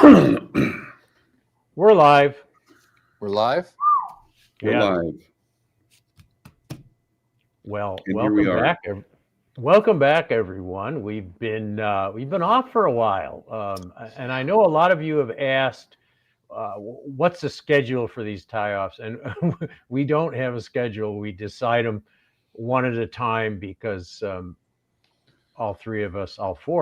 We're live. We're live? We're live. Well, And here we welcome are. back. Welcome back, everyone. We've been off for a while, and I know a lot of you have asked, "What's the schedule for these tie-offs?" And we don't have a schedule. We decide them one at a time because all four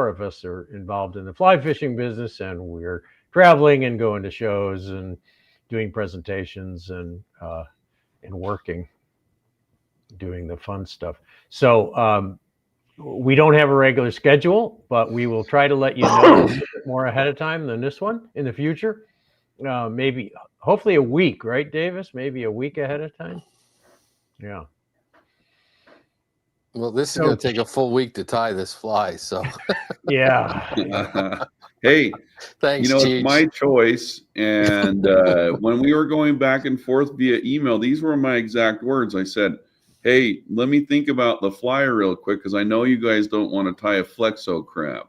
of us, are involved in the fly fishing business, and we're traveling and going to shows and doing presentations and working, doing the fun stuff. So we don't have a regular schedule, but we will try to let you know a little bit more ahead of time than this one in the future. Maybe, hopefully a week, right, Davis? Maybe a week ahead of time. Yeah. Well, this is going to take a full week to tie this fly, so. Yeah. Hey, thanks, Cheech. Cheech. It's my choice. And when we were going back and forth via email, these were my exact words. I said, hey, let me think about the fly real quick, because I know you guys don't want to tie a Flexo Crab.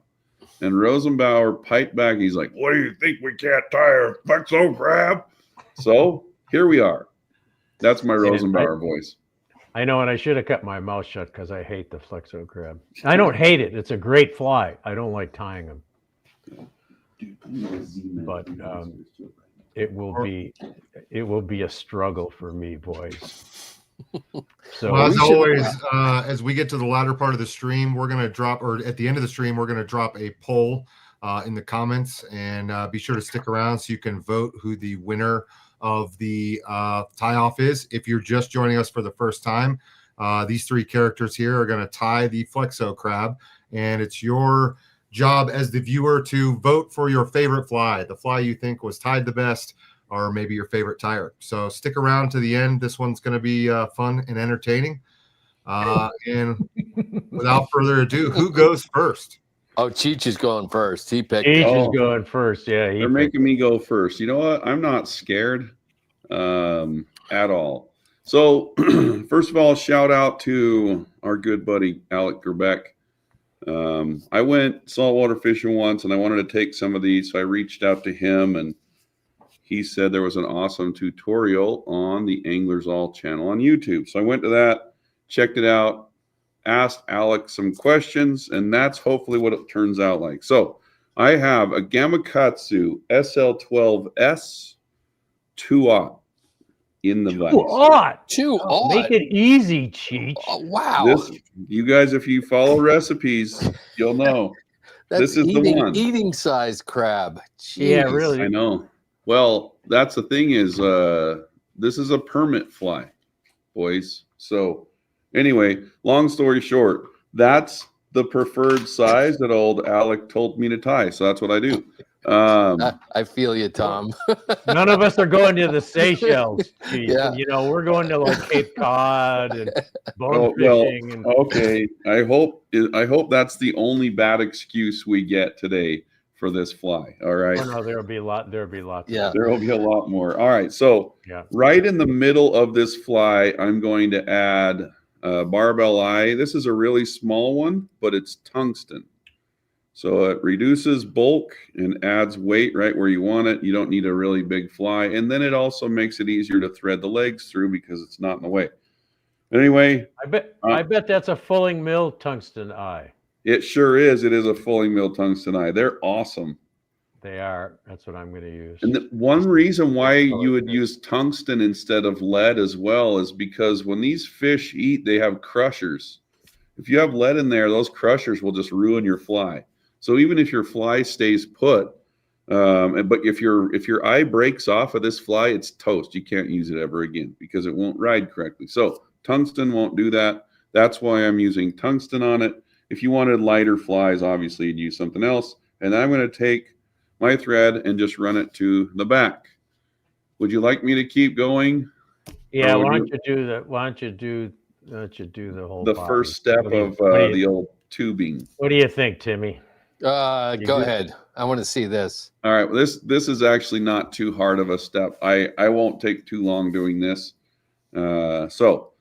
And Rosenbauer piped back. He's like, what do you think? We can't tie a Flexo Crab? So here we are. That's my Rosenbauer voice. I know, and I should have kept my mouth shut because I hate the Flexo Crab. I don't hate it. It's a great fly. I don't like tying them. But it will be a struggle for me, boys. So well, as always, as we get to the latter part of the stream, we're going to drop, or at the end of the stream, we're going to drop a poll in the comments, and be sure to stick around so you can vote who the winner of the tie-off is. If you're just joining us for the first time, these three characters here are going to tie the Flexo Crab, and it's your job as the viewer to vote for your favorite fly, the fly you think was tied the best, or maybe your favorite tire. So stick around to the end. This one's going to be fun and entertaining. And without further ado, who goes first? Oh, Cheech is going first. He picked. Cheech is going first. Yeah, they're making me go first. You know what? I'm not scared at all. So first of all, shout out to our good buddy Alec Gerbeck. I went saltwater fishing once, and I wanted to take some of these, so I reached out to him, and he said there was an awesome tutorial on the Anglers All channel on YouTube. So I went to that, checked it out, asked Alec some questions, and that's hopefully what it turns out like. So I have a Gamakatsu SL12S 2-aught in the vise. 2-aught. 2-aught. Make it easy, Cheech. Oh, wow. You guys, if you follow recipes, you'll know. That's this is the one. Eating size crab. Jeez. Yeah, really. I know. Well, that's the thing is, this is a permit fly, boys. So anyway, long story short, that's the preferred size that old Alec told me to tie. So that's what I do. I feel you, Tom. None of us are going to the Seychelles. Yeah. You know, we're going to like Cape Cod and bone fishing. Okay. I hope that's the only bad excuse we get today for this fly. All right. Oh, no, there'll be lots. Yeah. There will be a lot more. All right. So right in the middle of this fly, I'm going to add barbell eye. This is a really small one, but it's tungsten. So it reduces bulk and adds weight right where you want it. You don't need a really big fly. And then it also makes it easier to thread the legs through because it's not in the way. Anyway. I bet that's a fulling mill tungsten eye. It sure is. It is a fully milled tungsten eye. They're awesome. They are. That's what I'm going to use. And the one reason why you would use tungsten instead of lead as well is because when these fish eat, they have crushers. If you have lead in there, those crushers will just ruin your fly. So even if your fly stays put, but if your eye breaks off of this fly, it's toast. You can't use it ever again because it won't ride correctly. So tungsten won't do that. That's why I'm using tungsten on it. If you wanted lighter flies, obviously you'd use something else. And I'm going to take my thread and just run it to the back. Would you like me to keep going? Yeah, why don't you do that? Why don't you do the whole first step of the old tubing? What do you think, Timmy? Go ahead. I want to see this. All right. Well, this is actually not too hard of a step. I won't take too long doing this. So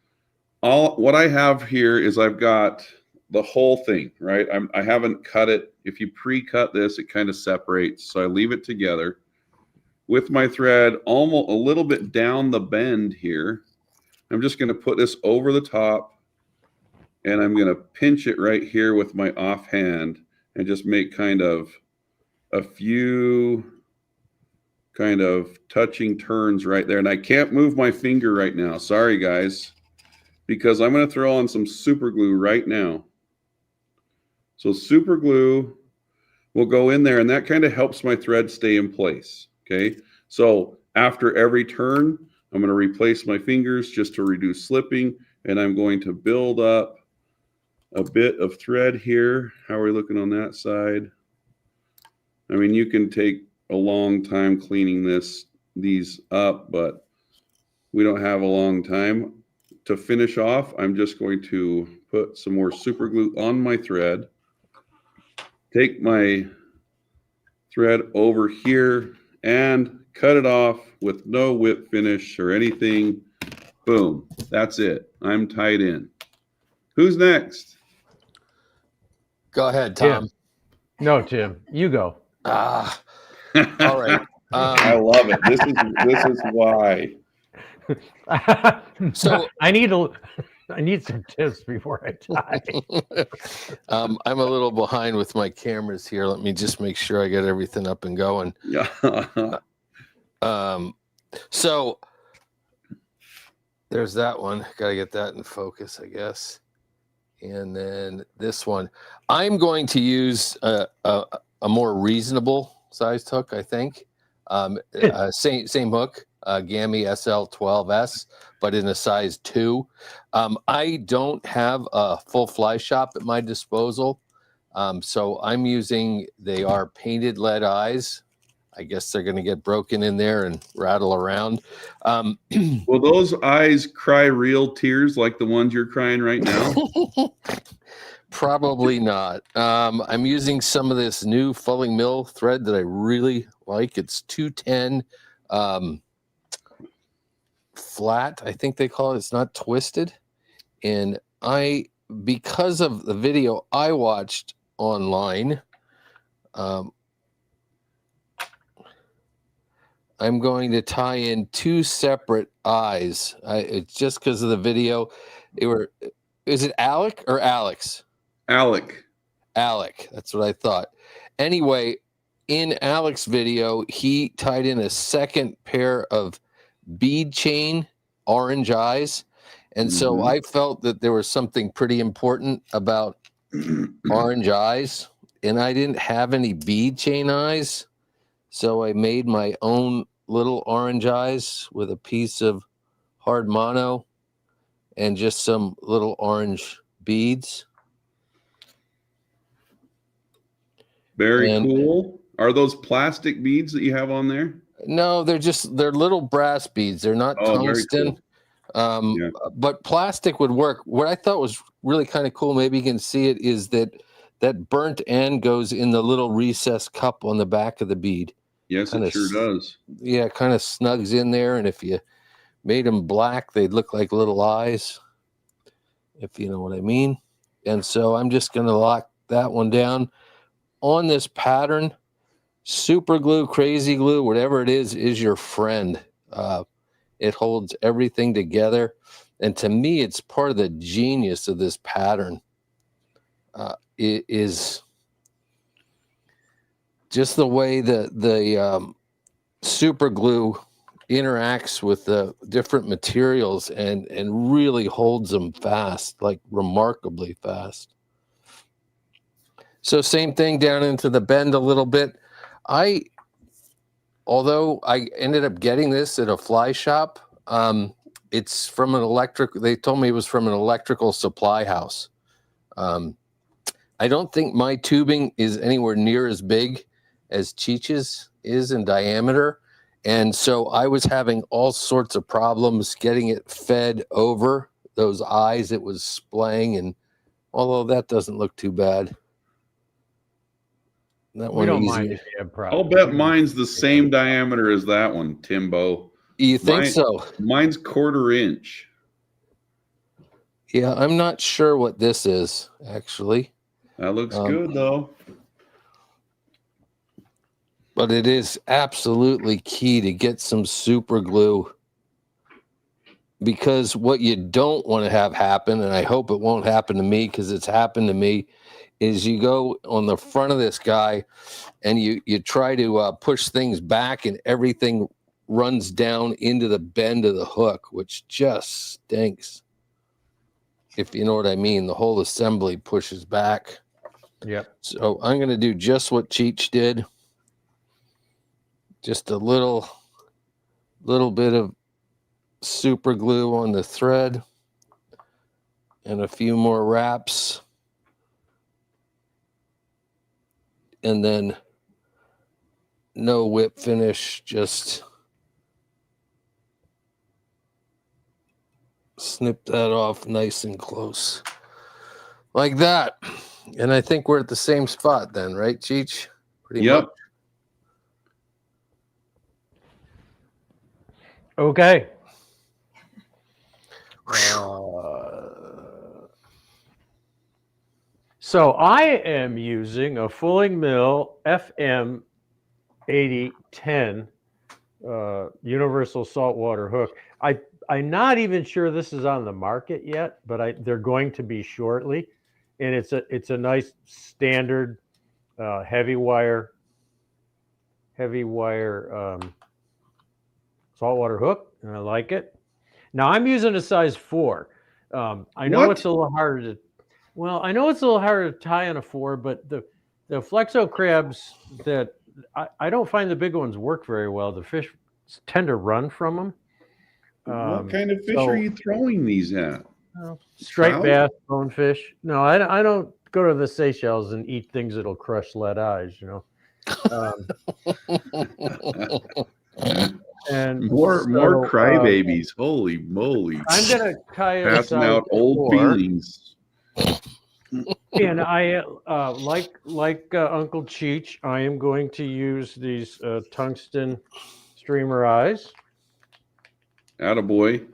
what I have here is I've got the whole thing, right? I haven't cut it. If you pre-cut this, it kind of separates. So I leave it together with my thread almost a little bit down the bend here. I'm just going to put this over the top, and I'm going to pinch it right here with my offhand and just make kind of a few kind of touching turns right there. And I can't move my finger right now. Sorry, guys, because I'm going to throw on some super glue right now. So super glue will go in there, and that kind of helps my thread stay in place. Okay. So after every turn, I'm going to replace my fingers just to reduce slipping, and I'm going to build up a bit of thread here. How are we looking on that side? I mean, you can take a long time cleaning these up, but we don't have a long time. To finish off, I'm just going to put some more super glue on my thread. Take my thread over here and cut it off with no whip finish or anything. Boom. That's it. I'm tied in. Who's next? Go ahead, Tom. No, Tim, you go. All right. I love it. This is why. So I need some tips before I tie. I'm a little behind with my cameras here. Let me just make sure I get everything up and going. Yeah. So there's that one. Got to get that in focus, I guess. And then this one, I'm going to use a more reasonable sized hook, I think. Same hook, Gammy SL12S, but in a size 2. I don't have a full fly shop at my disposal, so I'm using, they are painted lead eyes. I guess they're going to get broken in there and rattle around. Will those eyes cry real tears like the ones you're crying right now? Probably not. I'm using some of this new fulling mill thread that I really like. It's 210 flat, I think they call it. It's not twisted. And because of the video I watched online, I'm going to tie in 2 separate eyes. It's just because of the video. Is it Alec or Alex? Alec. That's what I thought. Anyway, in Alec's video, he tied in a second pair of bead chain orange eyes. And so I felt that there was something pretty important about orange eyes. And I didn't have any bead chain eyes. So I made my own little orange eyes with a piece of hard mono and just some little orange beads. Very cool. Are those plastic beads that you have on there? No, they're little brass beads. They're not tungsten. Cool. But plastic would work. What I thought was really kind of cool, maybe you can see it, is that burnt end goes in the little recessed cup on the back of the bead. Yes, it sure does. Yeah, it kind of snugs in there. And if you made them black, they'd look like little eyes, if you know what I mean. And so I'm just going to lock that one down on this pattern. Super glue, crazy glue, whatever it is your friend. It holds everything together. And to me, it's part of the genius of this pattern. It is just the way the super glue interacts with the different materials and really holds them fast, like remarkably fast. So same thing down into the bend a little bit. Although I ended up getting this at a fly shop, it's from they told me it was from an electrical supply house. I don't think my tubing is anywhere near as big as Cheech's is in diameter. And so I was having all sorts of problems getting it fed over those eyes. It was splaying, and although that doesn't look too bad. That We one don't easy. mind if you have I'll problems. bet mine's the same diameter as that one, Timbo. You think so? Mine's 1/4 inch. Yeah, I'm not sure what this is, actually. That looks good, though. But it is absolutely key to get some super glue, because what you don't want to have happen, and I hope it won't happen to me because it's happened to me, is you go on the front of this guy and you try to push things back and everything runs down into the bend of the hook, which just stinks. If you know what I mean, the whole assembly pushes back. Yep. So I'm going to do just what Cheech did. Just a little bit of super glue on the thread and a few more wraps. And then no whip finish, just snip that off nice and close. Like that. And I think we're at the same spot then, right, Cheech? Pretty much. Okay. So I am using a Fulling Mill FM 8010 universal saltwater hook. I'm not even sure this is on the market yet, but they're going to be shortly, and it's a nice standard heavy wire saltwater hook, and I like it. Now I'm using a size 4. I know it's a little harder to. Well, I know it's a little harder to tie on a 4, but the Flexo crabs that I don't find the big ones work very well. The fish tend to run from them. What kind of fish are you throwing these at? Striped bass, bonefish. No, I don't go to the Seychelles and eat things that'll crush lead eyes, you know. And more crybabies. Holy moly! I'm gonna passing out old feelings. And I like Uncle Cheech, I am going to use these tungsten streamer eyes. Attaboy.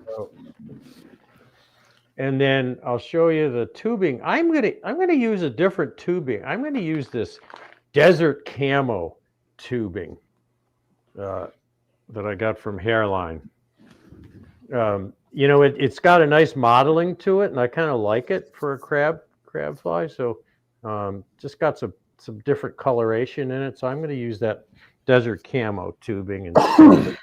And then I'll show you the tubing. I'm gonna use a different tubing. I'm gonna use this desert camo tubing that I got from Hairline. You know, it's got a nice modeling to it, and I kind of like it for a crab fly. So just got some different coloration in it. So I'm going to use that desert camo tubing instead.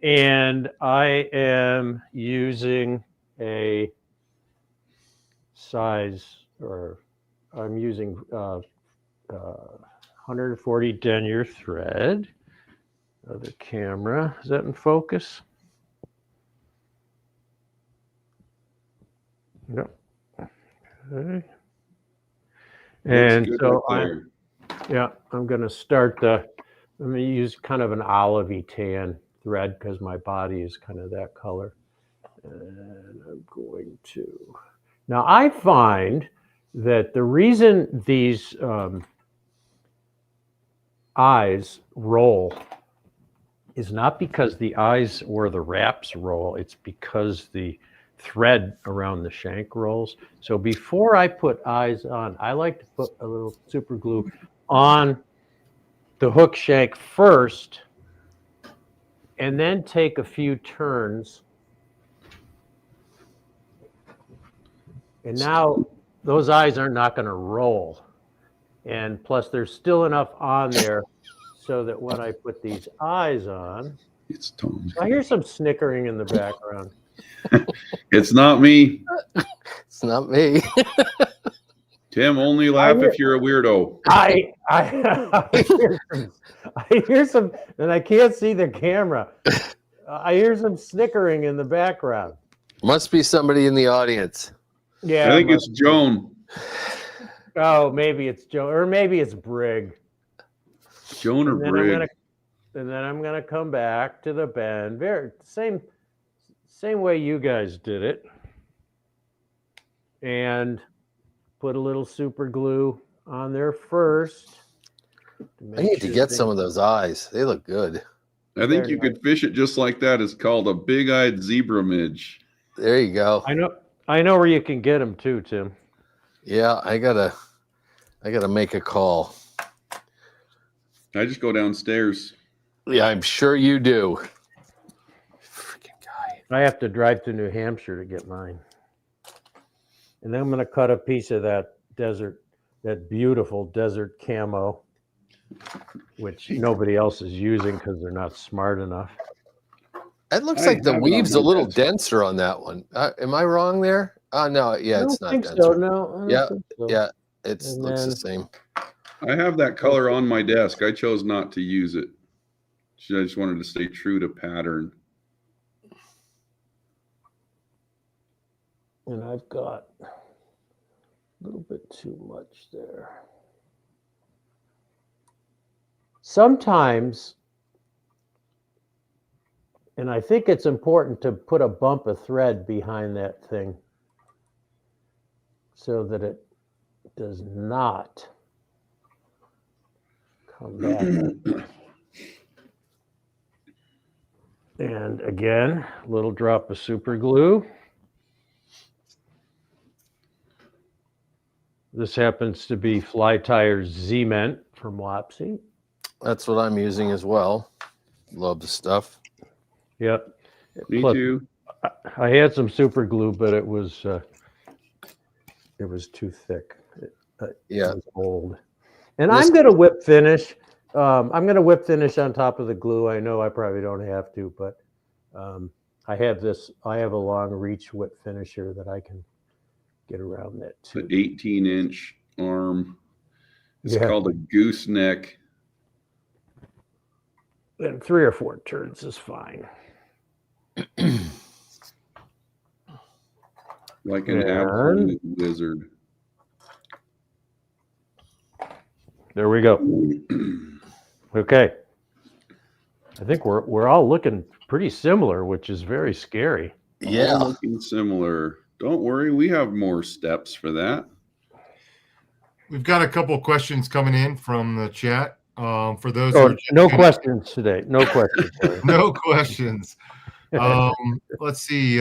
And I am using a size, or I'm using 140 denier thread. Other camera, is that in focus? Yep. Okay. And so I'm going to start I'm going to use kind of an olivey tan thread because my body is kind of that color. And I'm going to, now I find that the reason these eyes roll is not because the eyes or the wraps roll, it's because the thread around the shank rolls. So before I put eyes on, I like to put a little super glue on the hook shank first, and then take a few turns. And now those eyes are not going to roll. And plus there's still enough on there so that when I put these eyes on, it's toned. I hear some snickering in the background. It's not me. It's not me. Tim, only laugh if you're a weirdo. I hear some, and I can't see the camera. I hear some snickering in the background. Must be somebody in the audience. Yeah, I think it's Joan. Oh, maybe it's Joan, or maybe it's Brig. Joan or Brig. And then I'm gonna come back to the bend. Very same way you guys did it, and put a little super glue on there first. I need to get some of those eyes. They look good. I think you could fish it just like that. It's called a big-eyed zebra midge. There you go. I know. I know where you can get them too, Tim. Yeah, I gotta make a call. I just go downstairs. Yeah, I'm sure you do. Freaking guy. I have to drive to New Hampshire to get mine. And then I'm going to cut a piece of that beautiful desert camo, which nobody else is using because they're not smart enough. It looks I like the have it on weave's my a little desk. denser on that one. Am I wrong there? No, yeah, it's not I don't think denser. so. No, I don't Yeah, think so. yeah, it And looks the then- same. I have that color on my desk. I chose not to use it. I just wanted to stay true to pattern. And I've got a little bit too much there. Sometimes, and I think it's important to put a bump of thread behind that thing so that it does not come back. And again, a little drop of super glue. This happens to be Fly Tires Z-Ment from Wapsie. That's what I'm using as well. Love the stuff. Yep. Me Plus, too. I had some super glue, but it was too thick. Yeah. It was old. And I'm going to whip finish. I'm going to whip finish on top of the glue. I know I probably don't have to, but I have a long reach whip finisher that I can get around that too. The 18-inch arm. It's Yeah. called a gooseneck. And 3 or 4 turns is fine. Like an And- absolute wizard. There we go. Okay. I think we're all looking pretty similar, which is very scary. Yeah. All looking similar. Don't worry, we have more steps for that. We've got a couple questions coming in from the chat. For those who Oh, are no questions today. No questions. no questions. Let's see.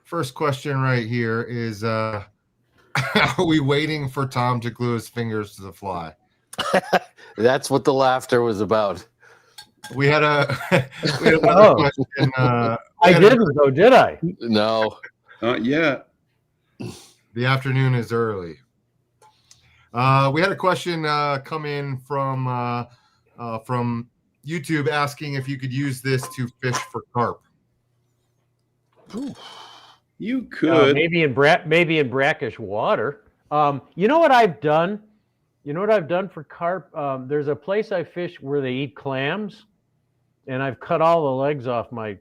First question right here is are we waiting for Tom to glue his fingers to the fly? That's what the laughter was about. We had another question. I didn't though, did I? No. Not yet. The afternoon is early. We had a question come in from YouTube asking if you could use this to fish for carp. You could. Maybe in brackish water. You know what I've done? You know what I've done for carp? There's a place I fish where they eat clams, and I've cut all the legs off my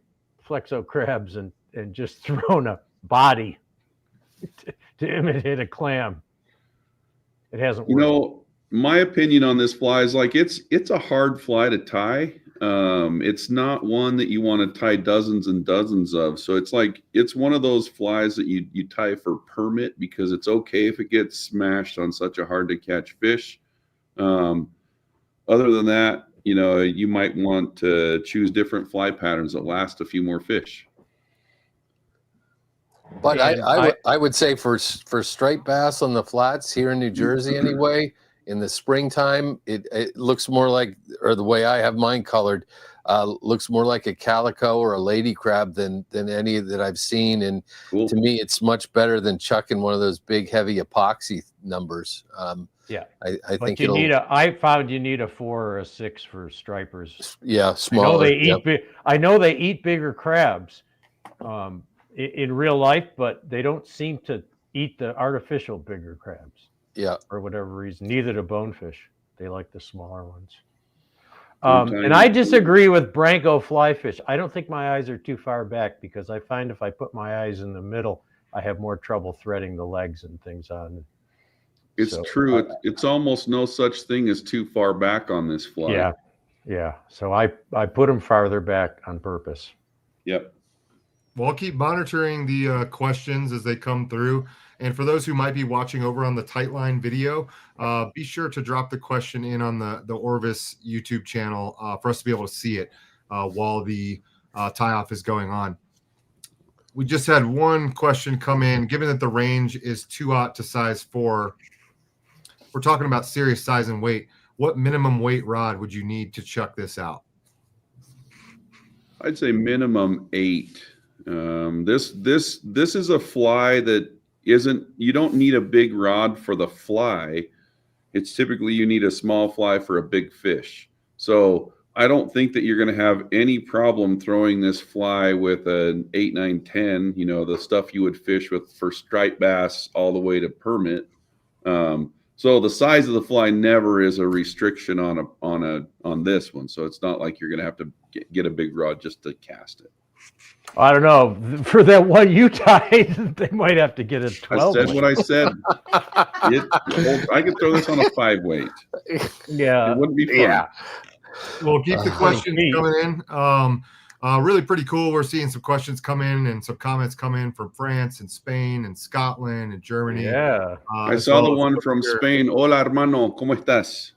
Flexo crabs and just thrown a body to imitate a clam. It hasn't worked. You know, my opinion on this fly is like it's a hard fly to tie. It's not one that you want to tie dozens and dozens of. So it's one of those flies that you tie for permit because it's okay if it gets smashed on such a hard to catch fish. Other than that, you know, you might want to choose different fly patterns that last a few more fish. But I would say for striped bass on the flats here in New Jersey anyway, in the springtime, it looks more like, or the way I have mine colored, looks more like a calico or a lady crab than any that I've seen. And Cool. to me, it's much better than chucking one of those big heavy epoxy numbers. Yeah, I but think I found you need a 4 or a 6 for stripers. Yeah, smaller. I know they eat bigger crabs in real life, but they don't seem to eat the artificial bigger crabs. Yeah, for whatever reason. Neither do bonefish. They like the smaller ones. And I disagree with Branco flyfish. I don't think my eyes are too far back because I find if I put my eyes in the middle, I have more trouble threading the legs and things on. It's true. It's almost no such thing as too far back on this fly. Yeah. So I put them farther back on purpose. Yep. Well, I'll keep monitoring the questions as they come through. And for those who might be watching over on the Tightline video, be sure to drop the question in on the Orvis YouTube channel for us to be able to see it while the tie-off is going on. We just had one question come in. Given that the range is 2/0 to size 4, we're talking about serious size and weight. What minimum weight rod would you need to chuck this out? I'd say minimum 8. This is a fly that isn't. You don't need a big rod for the fly. It's typically you need a small fly for a big fish. So I don't think that you're going to have any problem throwing this fly with an 8, 9, 10. You know, the stuff you would fish with for striped bass all the way to permit. So the size of the fly never is a restriction on this one. So it's not like you're going to have to get a big rod just to cast it. I don't know. For that one you tied, they might have to get a 12. I said what I said. I could throw this on a 5 weight. Yeah, It wouldn't be fun. Yeah. We'll keep the questions coming in. Really pretty cool. We're seeing some questions come in and some comments come in from France and Spain and Scotland and Germany. yeah. I saw the one from Spain. Hola, hermano. ¿Cómo estás?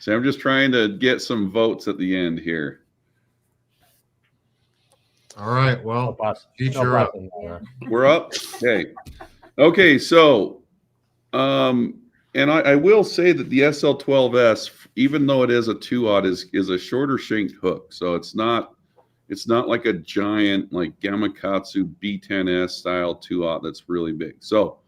So I'm just trying to get some votes at the end here. All right. Well, Cheech, you're up. We're up. Okay. So, and I will say that the SL12S, even though it is a 2/0, is a shorter shanked hook. So it's not like a giant like Gamakatsu B10S style 2/0 that's really big. So,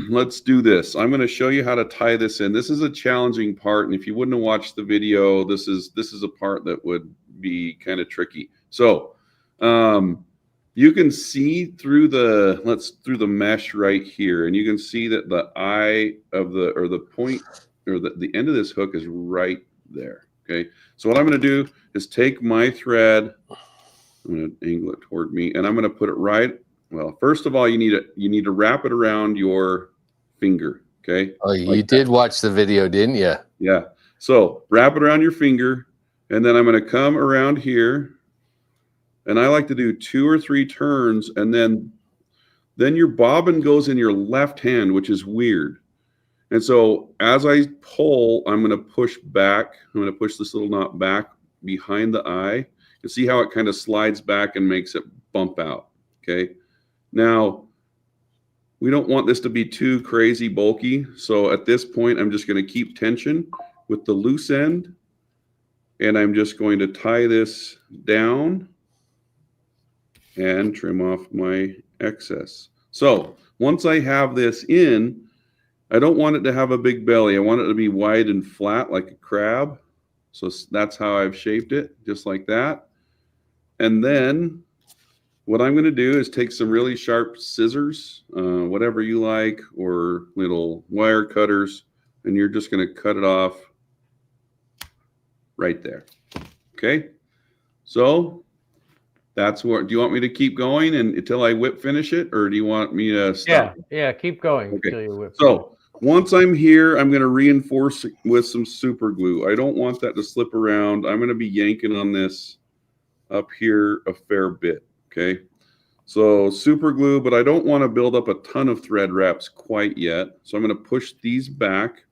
let's do this. I'm going to show you how to tie this in. This is a challenging part, and if you wouldn't have watched the video, this is a part that would be kind of tricky. So, you can see through the mesh right here, and you can see that the eye of the point or the end of this hook is right there. Okay. So what I'm going to do is take my thread, I'm going to angle it toward me, and I'm going to put it right. Well, first of all, you need to wrap it around your finger. Okay. Oh, you did watch the video, didn't you? Yeah. So wrap it around your finger, and then I'm going to come around here, and I like to do 2 or 3 turns, and then your bobbin goes in your left hand, which is weird. And so as I pull, I'm going to push back. I'm going to push this little knot back behind the eye. You see how it kind of slides back and makes it bump out. Okay. Now, we don't want this to be too crazy bulky. So at this point, I'm just going to keep tension with the loose end. And I'm just going to tie this down and trim off my excess. So once I have this in, I don't want it to have a big belly. I want it to be wide and flat like a crab. So that's how I've shaped it, just like that. And then what I'm going to do is take some really sharp scissors, whatever you like, or little wire cutters, and you're just going to cut it off right there. Okay. So that's what. Do you want me to keep going until I whip finish it, or do you want me to stop? Yeah. Keep going Okay. until you whip. So once I'm here, I'm going to reinforce it with some super glue. I don't want that to slip around. I'm going to be yanking on this up here a fair bit. Okay. So super glue, but I don't want to build up a ton of thread wraps quite yet. So I'm going to push these back.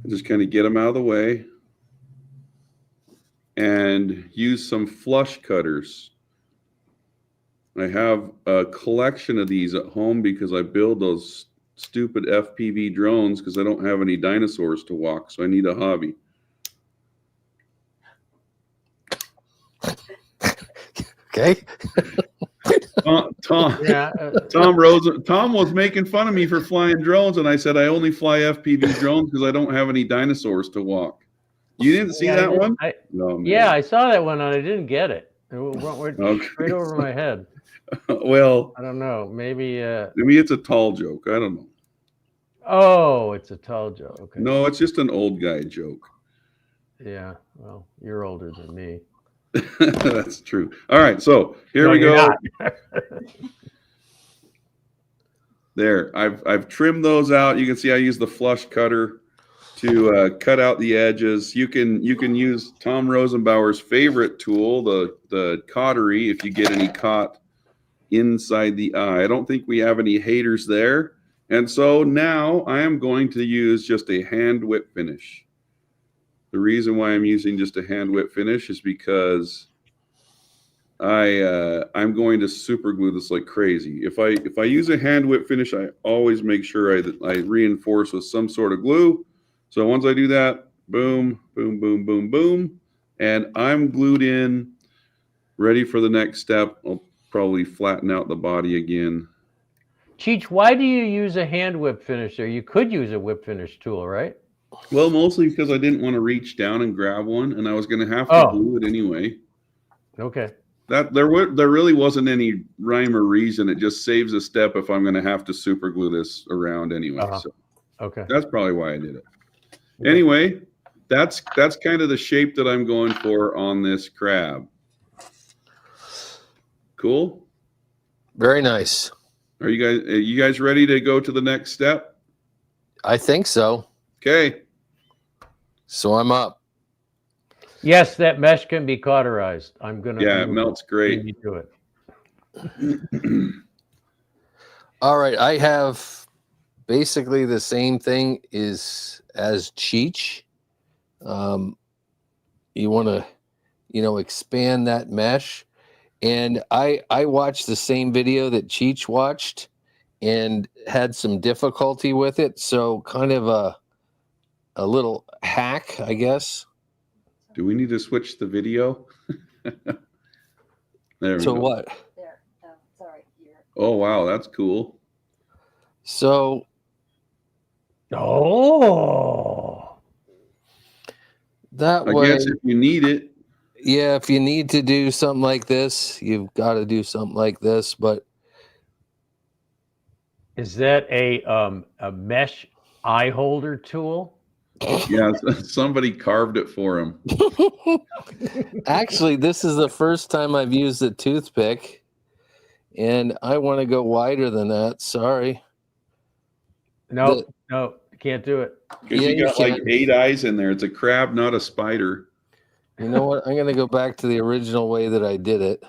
Just kind of get them out of the way. And use some flush cutters. I have a collection of these at home because I build those stupid FPV drones because I don't have any dinosaurs to walk, so I need a hobby. Okay. Tom was making fun of me for flying drones, and I said I only fly FPV drones because I don't have any dinosaurs to walk. You didn't see that one? No, yeah, I saw that one and I didn't get it. It went right over my head. Well, I don't know. Maybe it's a tall joke. I don't know. Oh, it's a tall joke. Okay. No, it's just an old guy joke. Yeah. Well, you're older than me. That's true. All right, so here we go. There, I've trimmed those out. You can see I use the flush cutter to cut out the edges. You can use Tom Rosenbauer's favorite tool, the cautery, if you get any caught inside the eye. I don't think we have any haters there. And so now I am going to use just a hand whip finish. the reason why I'm using just a hand whip finish is because I'm going to super glue this like crazy. If I use a hand whip finish, I always make sure I reinforce with some sort of glue. So once I do that, boom, boom, boom, boom, boom, and I'm glued in, ready for the next step. I'll probably flatten out the body again. Cheech, why do you use a hand whip finisher? You could use a whip finish tool, right? Well, mostly because I didn't want to reach down and grab one, and I was going to have to glue it anyway. Okay. That there really wasn't any rhyme or reason. It just saves a step if I'm going to have to super glue this around anyway. So okay, that's probably why I did it. Okay. Anyway, that's kind of the shape that I'm going for on this crab. Cool. Very nice. Are you guys ready to go to the next step? I think so. Okay. So I'm up. Yes, that mesh can be cauterized. It melts great. You do it. All right, I have basically the same thing as Cheech. You want to, expand that mesh. And I watched the same video that Cheech watched and had some difficulty with it. So kind of a little hack, I guess. Do we need to switch the video? There we so go. What? There. Sorry. Oh, wow. That's cool. So. Oh. That I way. guess if you need it. Yeah, if you need to do something like this, you've got to do something like this. But is that a mesh eye holder tool? Yeah, somebody carved it for him. Actually, this is the first time I've used a toothpick, and I want to go wider than that. Sorry. No, you can't do it. Because you got like 8 eyes in there. It's a crab, not a spider. You know what? I'm going to go back to the original way that I did it.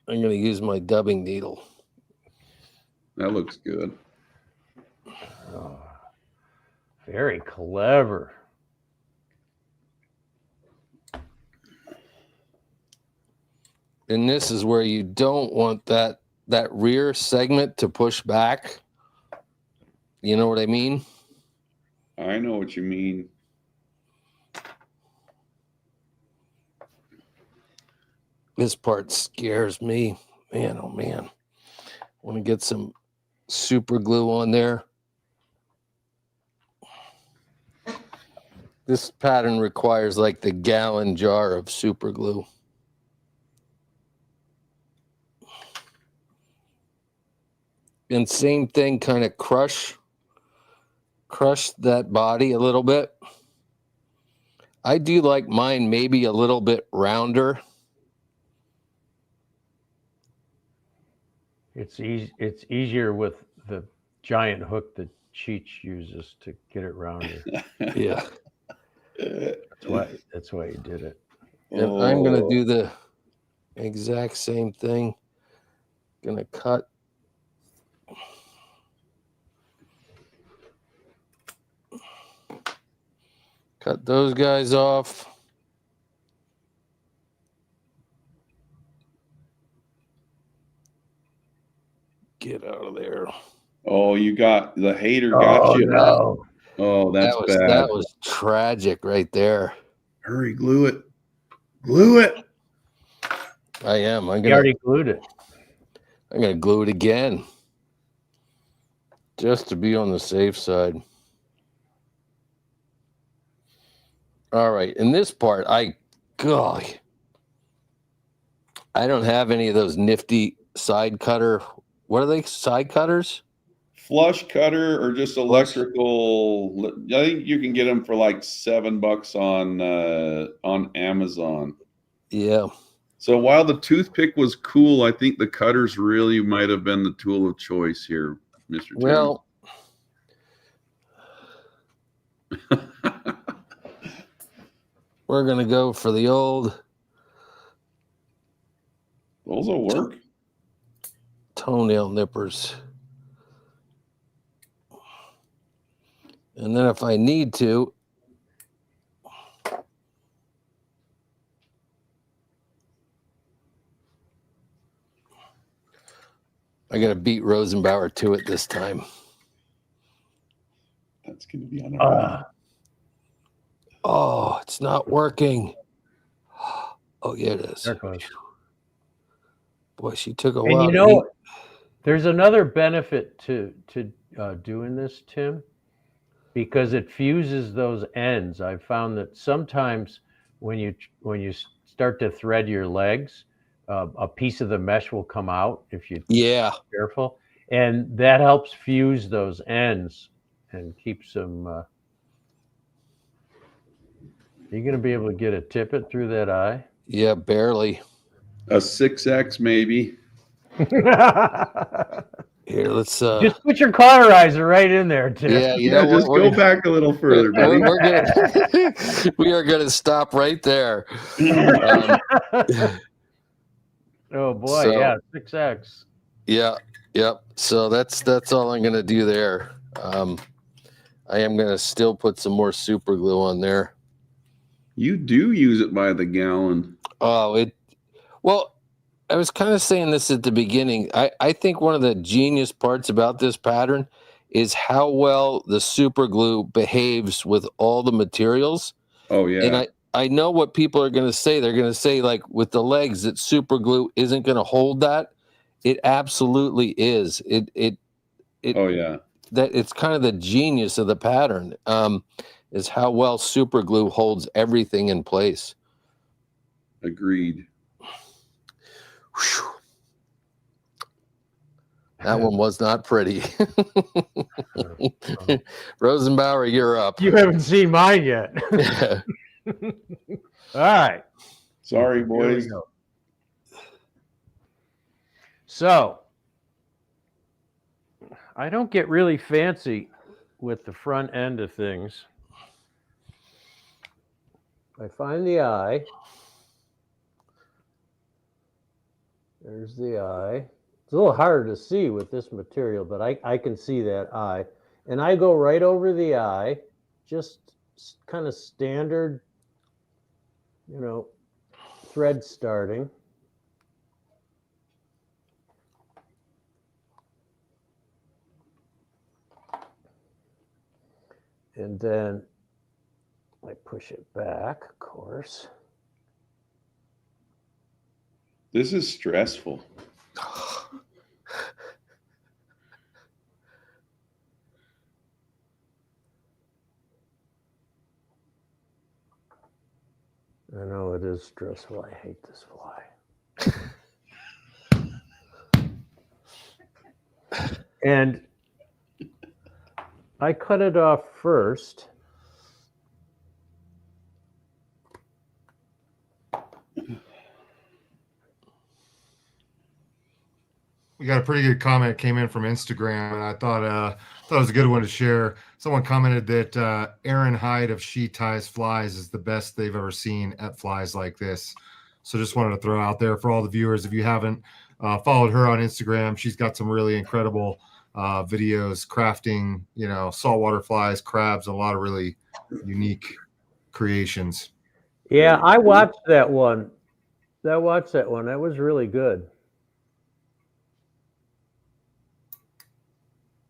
I'm going to use my dubbing needle. That looks good. Oh, very clever. And this is where you don't want that rear segment to push back. You know what I mean? I know what you mean. This part scares me. Man, oh man. Want to get some super glue on there. This pattern requires like the gallon jar of super glue. And same thing, kind of crush that body a little bit. I do like mine maybe a little bit rounder. It's easier with the giant hook that Cheech uses to get it rounded. Yeah. That's why he did it. And I'm going to do the exact same thing. Going to cut. Cut those guys off. Get out of there. Oh, you got the hater got you. No. Oh, that's bad. That was tragic right there. Hurry, glue it. Glue it. I am. He already glued it. I'm going to glue it again. Just to be on the safe side. All right. In this part, I don't have any of those nifty side cutter. What are they? Side cutters? Flush cutter or just electrical. I think you can get them for like $7 on Amazon. Yeah. So while the toothpick was cool, I think the cutters really might have been the tool of choice here, Mr. Tim. Well, we're going to go for the old. Those will work. Toenail nippers. And then if I need to, I got to beat Rosenbauer to it this time. That's going to be on our Oh, it's not working. Oh, yeah, it is. There it goes. Boy, she took a And while. you know, there's another benefit to doing this, Tim, because it fuses those ends. I've found that sometimes when you start to thread your legs, a piece of the mesh will come out if you're careful, and that helps fuse those ends and keeps them. Are you going to be able to get a tippet through that eye? Yeah, barely. a 6X maybe. Here, let's just put your cauterizer right in there, Tim. Yeah, Yeah, just go back a little further, buddy. We're gonna we are gonna stop right there. Oh boy, So- yeah, 6X. Yeah, yep. So that's all I'm gonna do there. I am gonna still put some more super glue on there. You do use it by the gallon. Oh, well, I was kind of saying this at the beginning. I think one of the genius parts about this pattern is how well the super glue behaves with all the materials. Oh yeah. And I know what people are going to say. They're going to say, like, with the legs, that super glue isn't going to hold that. It absolutely is. Oh yeah. That it's kind of the genius of the pattern, is how well super glue holds everything in place. Agreed. Whew. That one was not pretty. Rosenbauer, you're up. You haven't seen mine yet. All right. Sorry, Here we boys. go. So, I don't get really fancy with the front end of things. I find the eye. There's the eye. It's a little harder to see with this material, but I can see that eye. And I go right over the eye, just kind of standard, thread starting. And then I push it back, of course. This is stressful. I know it is stressful. I hate this fly. And I cut it off first. We got a pretty good comment came in from Instagram, and I thought it was a good one to share. Someone commented that Aaron Hyde of She Ties Flies is the best they've ever seen at flies like this. So just wanted to throw out there for all the viewers, if you haven't followed her on Instagram, she's got some really incredible videos crafting, saltwater flies, crabs, a lot of really unique creations. Yeah, I watched that one. That was really good.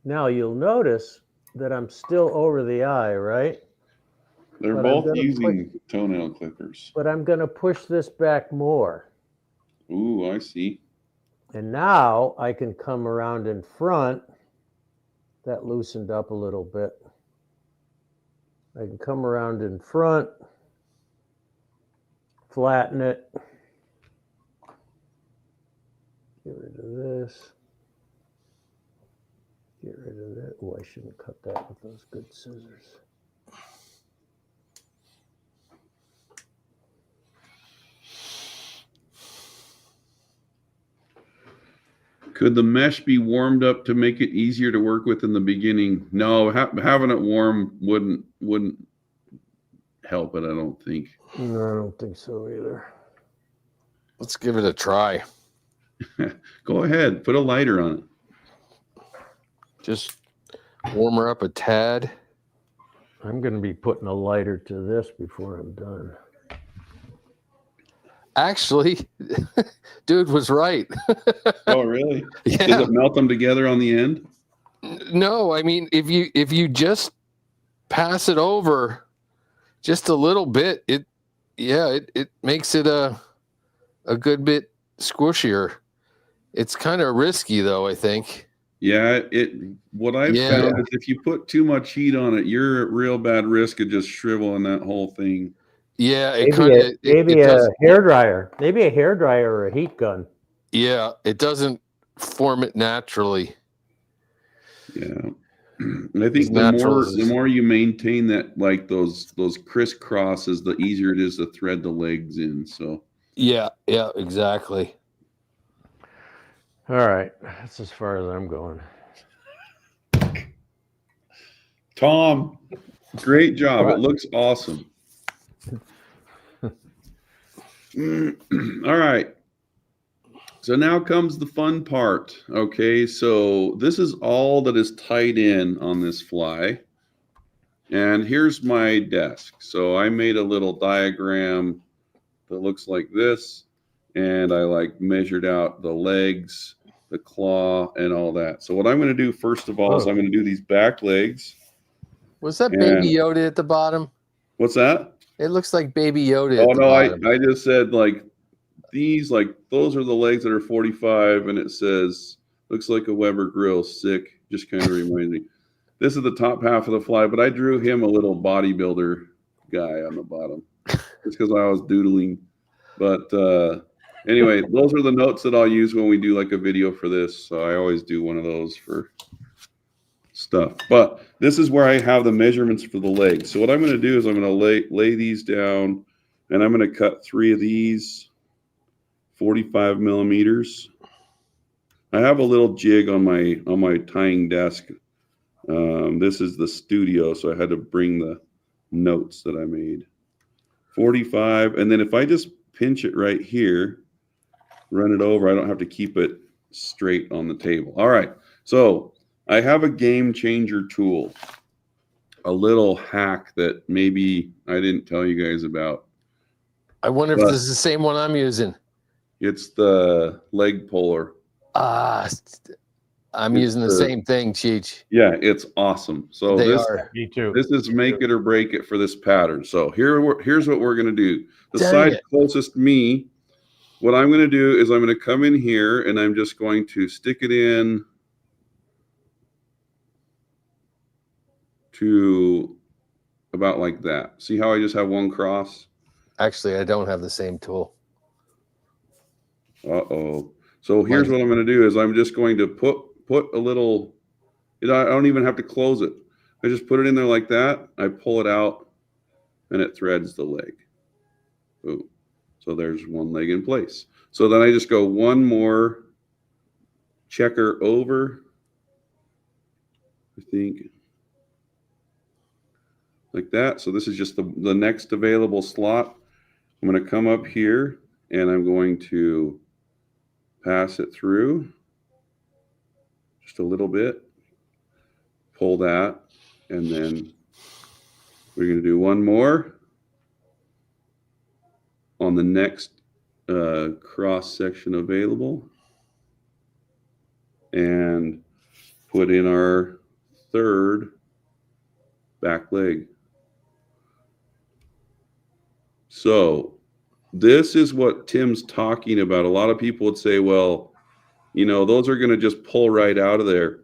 Now you'll notice that I'm still over the eye, right? They're But both using toenail clippers. But I'm going to push this back more. Ooh, I see. And now I can come around in front. That loosened up a little bit. I can come around in front, flatten it. Get rid of this. Get rid of that. Oh, I shouldn't cut that with those good scissors. Could the mesh be warmed up to make it easier to work with in the beginning? No, having it warm wouldn't help it, I don't think. No, I don't think so either. Let's give it a try. Go ahead, put a lighter on it. Just warm her up a tad. I'm going to be putting a lighter to this before I'm done. Actually, dude was right. Oh, really? Yeah. Does it melt them together on the end? No, I mean if you just pass it over just a little bit, it makes it a good bit squishier. It's kind of risky though, I think. Yeah, what I've Yeah. found is if you put too much heat on it, you're at real bad risk of just shriveling that whole thing. Yeah, it Maybe kind of maybe a hairdryer, maybe a hairdryer or a heat gun. Yeah, it doesn't form it naturally. Yeah. And I think the more you maintain that, like those crisscrosses, the easier it is to thread the legs in. So yeah, exactly. All right, that's as far as I'm going. Tom, great job. It looks awesome. All right. So now comes the fun part. Okay, so this is all that is tied in on this fly. And here's my desk. So I made a little diagram that looks like this. And I like measured out the legs, the claw, and all that. So what I'm going to do first of all is I'm going to do these back legs. Was that Baby Yoda at the bottom? What's that? It looks like Baby Yoda. Oh, no, I just said like these, like those are the legs that are 45, and it says, looks like a Weber grill, sick, just kind of reminds me. This is the top half of the fly, but I drew him a little bodybuilder guy on the bottom just because I was doodling. But anyway, those are the notes that I'll use when we do like a video for this. So I always do one of those for stuff. But this is where I have the measurements for the legs. So what I'm going to do is I'm going to lay these down, and I'm going to cut 3 of these 45 millimeters. I have a little jig on my tying desk. This is the studio, so I had to bring the notes that I made. 45, and then if I just pinch it right here, run it over, I don't have to keep it straight on the table. All right, so I have a game changer tool, a little hack that maybe I didn't tell you guys about. I wonder if this is the same one I'm using. It's the leg puller. I'm using the same thing, Cheech. Yeah, it's awesome. So Me too. This is make it or break it for this pattern. So here's what we're going to do. The side closest to me, what I'm going to do is I'm going to come in here and I'm just going to stick it in to about like that. See how I just have one cross? Actually, I don't have the same tool. Uh-oh. So here's what I'm going to do is I'm just going to put a little, I don't even have to close it. I just put it in there like that. I pull it out and it threads the leg. Boom. So there's one leg in place. So then I just go one more checker over, I think, like that. So this is just the next available slot. I'm going to come up here and I'm going to pass it through just a little bit, pull that, and then we're going to do one more on the next cross section available and put in our third back leg. So this is what Tim's talking about. A lot of people would say, well, you know, those are going to just pull right out of there.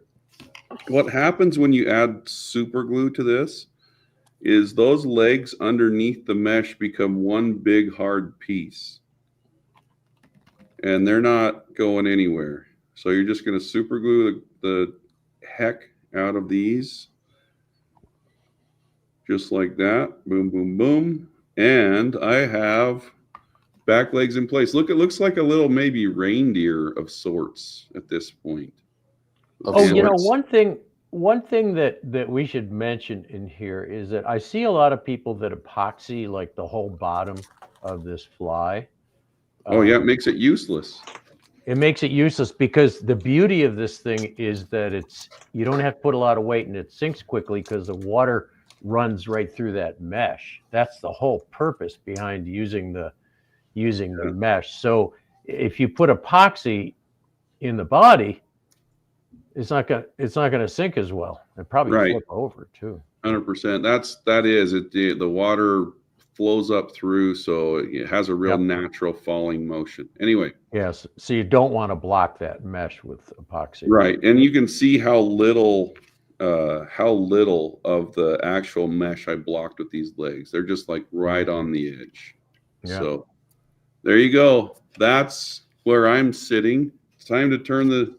What happens when you add super glue to this is those legs underneath the mesh become one big hard piece. And they're not going anywhere. So you're just going to super glue the heck out of these. Just like that. Boom, boom, boom. And I have back legs in place. Look, it looks like a little maybe reindeer of sorts at this point. Oh, you know, one thing that we should mention in here is that I see a lot of people that epoxy like the whole bottom of this fly. Oh yeah, it makes it useless. It makes it useless because the beauty of this thing is that you don't have to put a lot of weight and it sinks quickly because the water runs right through that mesh. That's the whole purpose behind using the mesh. So if you put epoxy in the body, it's not gonna sink as well. It probably Right. flip over too. 100%. That is it. The water flows up through, so it has a real Yep. natural falling motion. Anyway. Yes. So you don't want to block that mesh with epoxy. Right. And you can see how little of the actual mesh I blocked with these legs. They're just like right on the edge. Yeah. So there you go. That's where I'm sitting. It's time to turn the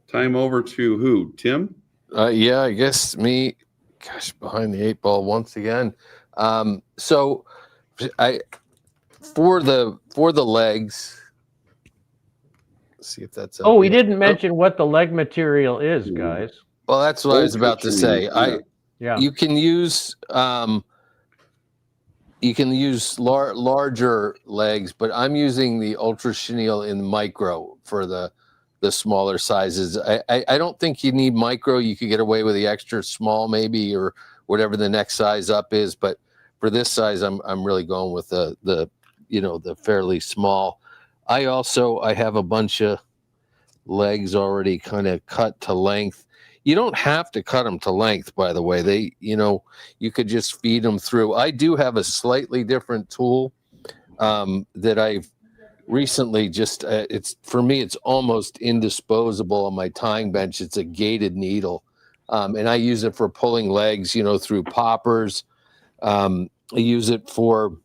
time over to who? Tim? Yeah, I guess me. Gosh, behind the 8 ball once again. So I for the legs. Let's see if that's. Oh, we didn't mention what the leg material is, guys. Well, that's what I was about to say. Yeah. You can use larger legs, but I'm using the Ultra Chenille in micro for the smaller sizes. I don't think you need micro. You could get away with the extra small maybe, or whatever the next size up is. But for this size, I'm really going with the fairly small. I have a bunch of legs already kind of cut to length. You don't have to cut them to length, by the way. You could just feed them through. I do have a slightly different tool that I've recently for me, it's almost indisposable on my tying bench. It's a gated needle. And I use it for pulling legs, through poppers. I use it for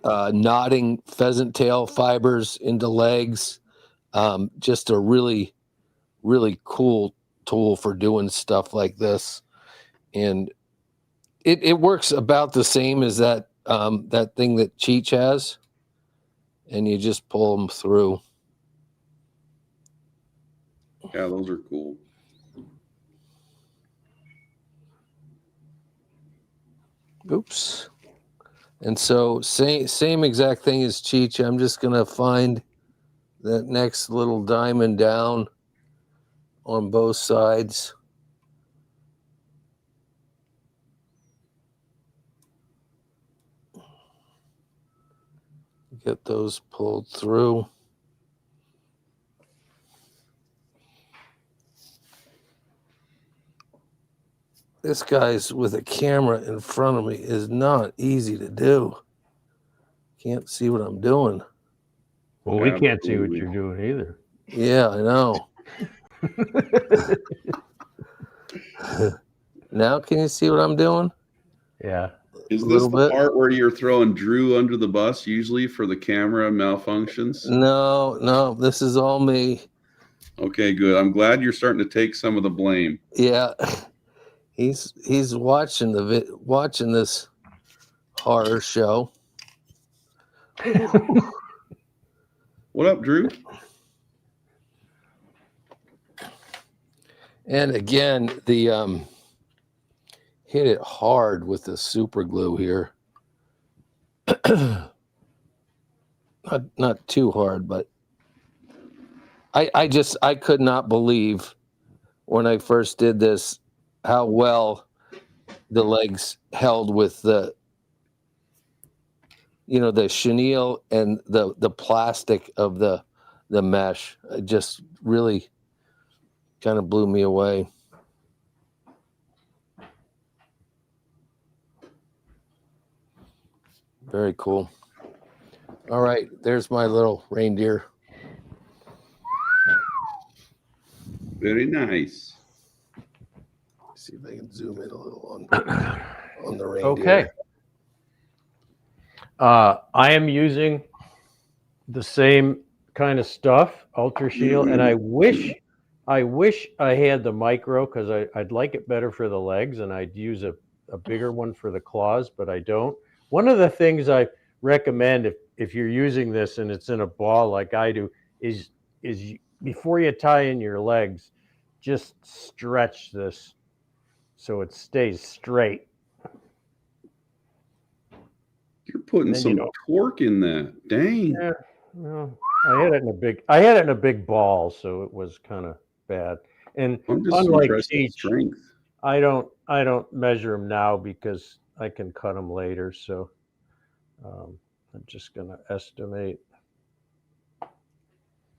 knotting pheasant tail fibers into legs. Just a really, really cool tool for doing stuff like this. And it works about the same as that thing that Cheech has. And you just pull them through. Yeah, those are cool. Oops. And so same exact thing as Cheech. I'm just going to find that next little diamond down on both sides. Get those pulled through. This guy's with a camera in front of me is not easy to do. Can't see what I'm doing. Well, we can't see what you're doing either. Yeah, I know. Now can you see what I'm doing? Yeah. Is this the part where you're throwing Drew under the bus usually for the camera malfunctions? No, this is all me. Okay, good. I'm glad you're starting to take some of the blame. Yeah. He's watching watching this horror show. What up, Drew? And again, the hit it hard with the super glue here. not too hard, but I could not believe when I first did this how well the legs held with the chenille and the plastic of the mesh. It just really kind of blew me away. Very cool. All right, there's my little reindeer. Very nice. See if I can zoom in a little on the reindeer. Okay. I am using the same kind of stuff, Ultra Shield, and I wish I had the micro because I'd like it better for the legs, and I'd use a bigger one for the claws, but I don't. One of the things I recommend if you're using this and it's in a ball like I do is before you tie in your legs, just stretch this so it stays straight. You're putting some torque in that. Dang. Yeah, well, I had it in a big ball, so it was kind of bad. And I'm just unlike impressed with Cheech, strength. I don't I don't measure them now because I can cut them later. So I'm just going to estimate.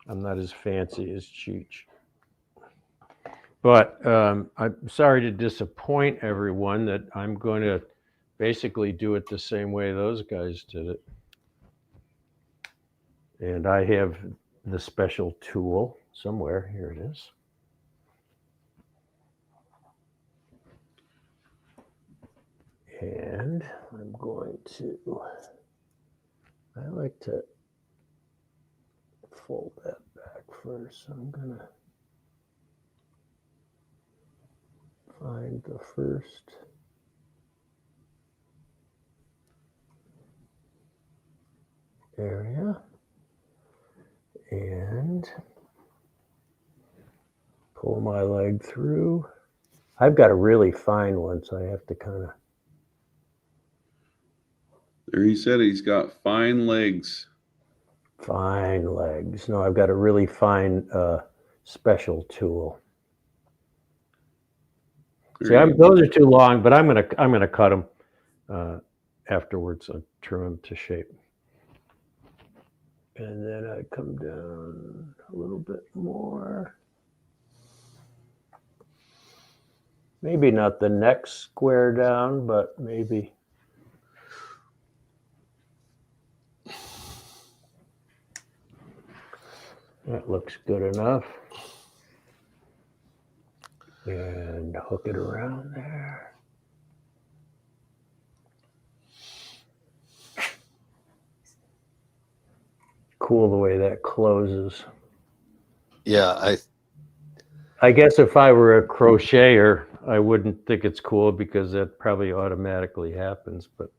I'm not as fancy as Cheech. But I'm sorry to disappoint everyone that I'm going to basically do it the same way those guys did it. And I have the special tool somewhere. Here it is. And I'm going to, I like to fold that back first. So I'm going to find the first area and pull my leg through. I've got a really fine one, so I have to kind of. There he said he's got fine legs. Fine legs. No, I've got a really fine special tool. See, those are too long, but I'm gonna cut them afterwards. I'll trim them to shape, and then I come down a little bit more. Maybe not the next square down, but maybe. That looks good enough. And hook it around there. Cool the way that closes. Yeah, I guess if I were a crocheter, I wouldn't think it's cool because that probably automatically happens. But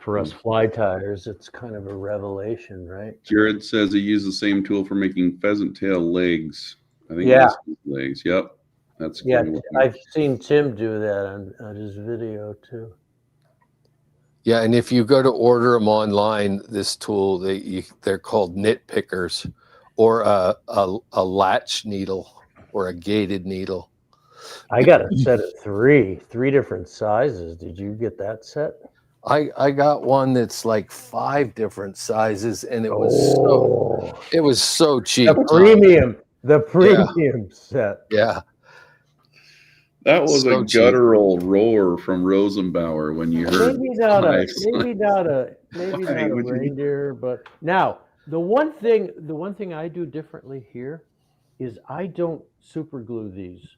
for us fly tiers, it's kind of a revelation, right? Jared says he used the same tool for making pheasant tail legs. I think Yeah. Legs. Yep. That's Yeah, cool. I've seen Tim do that on his video too. yeah, and if you go to order them online, this tool they're called nitpickers, or a latch needle or a gated needle. I got a set of three different sizes. Did you get that set? I got one that's like 5 different sizes, and it was so cheap. The premium set. Yeah. That was So a guttural roar from Rosenbauer when you heard. Maybe not a reindeer, but now the one thing I do differently here is I don't super glue these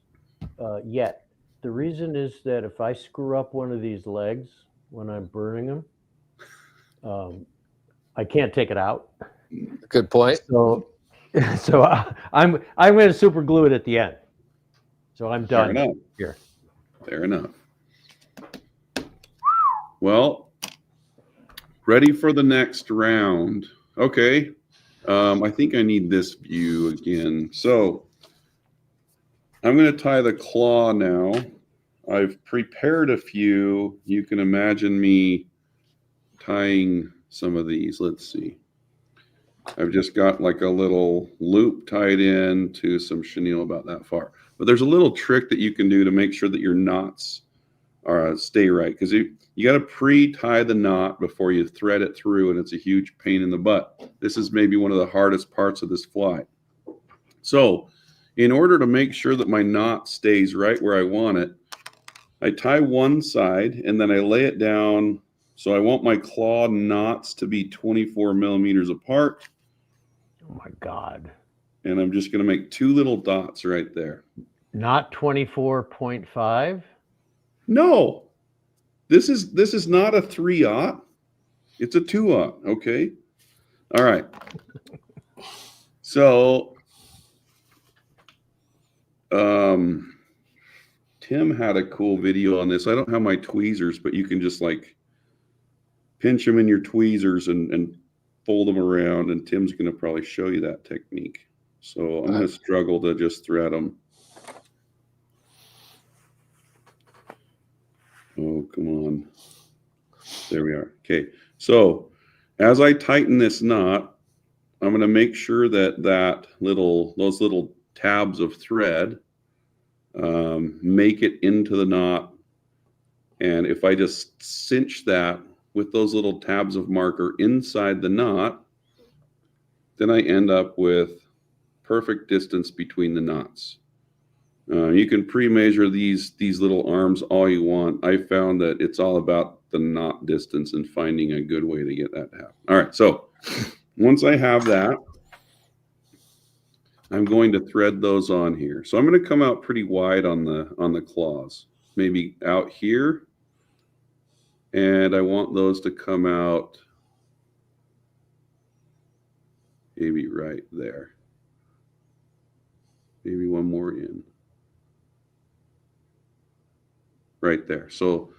yet. The reason is that if I screw up one of these legs when I'm burning them, I can't take it out. Good point. So I'm going to super glue it at the end. So I'm done here. Fair enough. Well, ready for the next round. Okay. I think I need this view again. So I'm going to tie the claw now. I've prepared a few. You can imagine me tying some of these. Let's see. I've just got like a little loop tied in to some chenille about that far. But there's a little trick that you can do to make sure that your knots stay right. Because you got to pre-tie the knot before you thread it through, and it's a huge pain in the butt. This is maybe one of the hardest parts of this fly. So in order to make sure that my knot stays right where I want it, I tie one side, and then I lay it down. So I want my claw knots to be 24 millimeters apart. Oh my God. And I'm just going to make 2 little dots right there. Not 24.5? No. This is not a 3/0. It's a 2/0, okay? All right. So Tim had a cool video on this. I don't have my tweezers, but you can just like pinch them in your tweezers and fold them around, and Tim's going to probably show you that technique. So I'm going to struggle to just thread them. Oh, come on. There we are. Okay. So as I tighten this knot, I'm going to make sure that those little tabs of thread make it into the knot. And if I just cinch that with those little tabs of marker inside the knot, then I end up with perfect distance between the knots. You can pre-measure these little arms all you want. I found that it's all about the knot distance and finding a good way to get that to happen. All right, so once I have that, I'm going to thread those on here. So I'm going to come out pretty wide on the claws, maybe out here, and I want those to come out maybe right there. Maybe one more in. Right there. So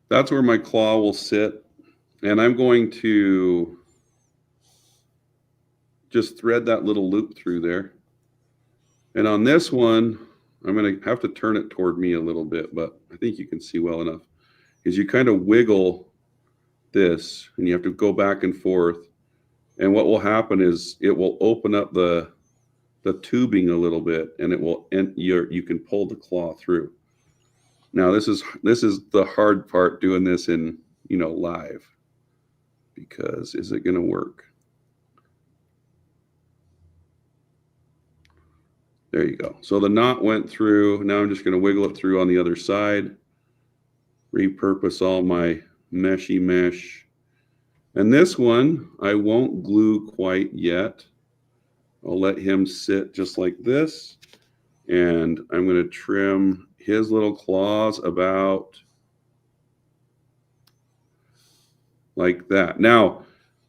that's where my claw will sit. And I'm going to just thread that little loop through there. And on this one, I'm going to have to turn it toward me a little bit, but I think you can see well enough. Is you kind of wiggle this and you have to go back and forth. And what will happen is it will open up the tubing a little bit, and it will, and you can pull the claw through. Now this is the hard part, doing this in, live, because is it going to work? There you go. So the knot went through. Now I'm just going to wiggle it through on the other side, repurpose all my meshy mesh. And this one, I won't glue quite yet. I'll let him sit just like this. And I'm going to trim his little claws about like that. Now,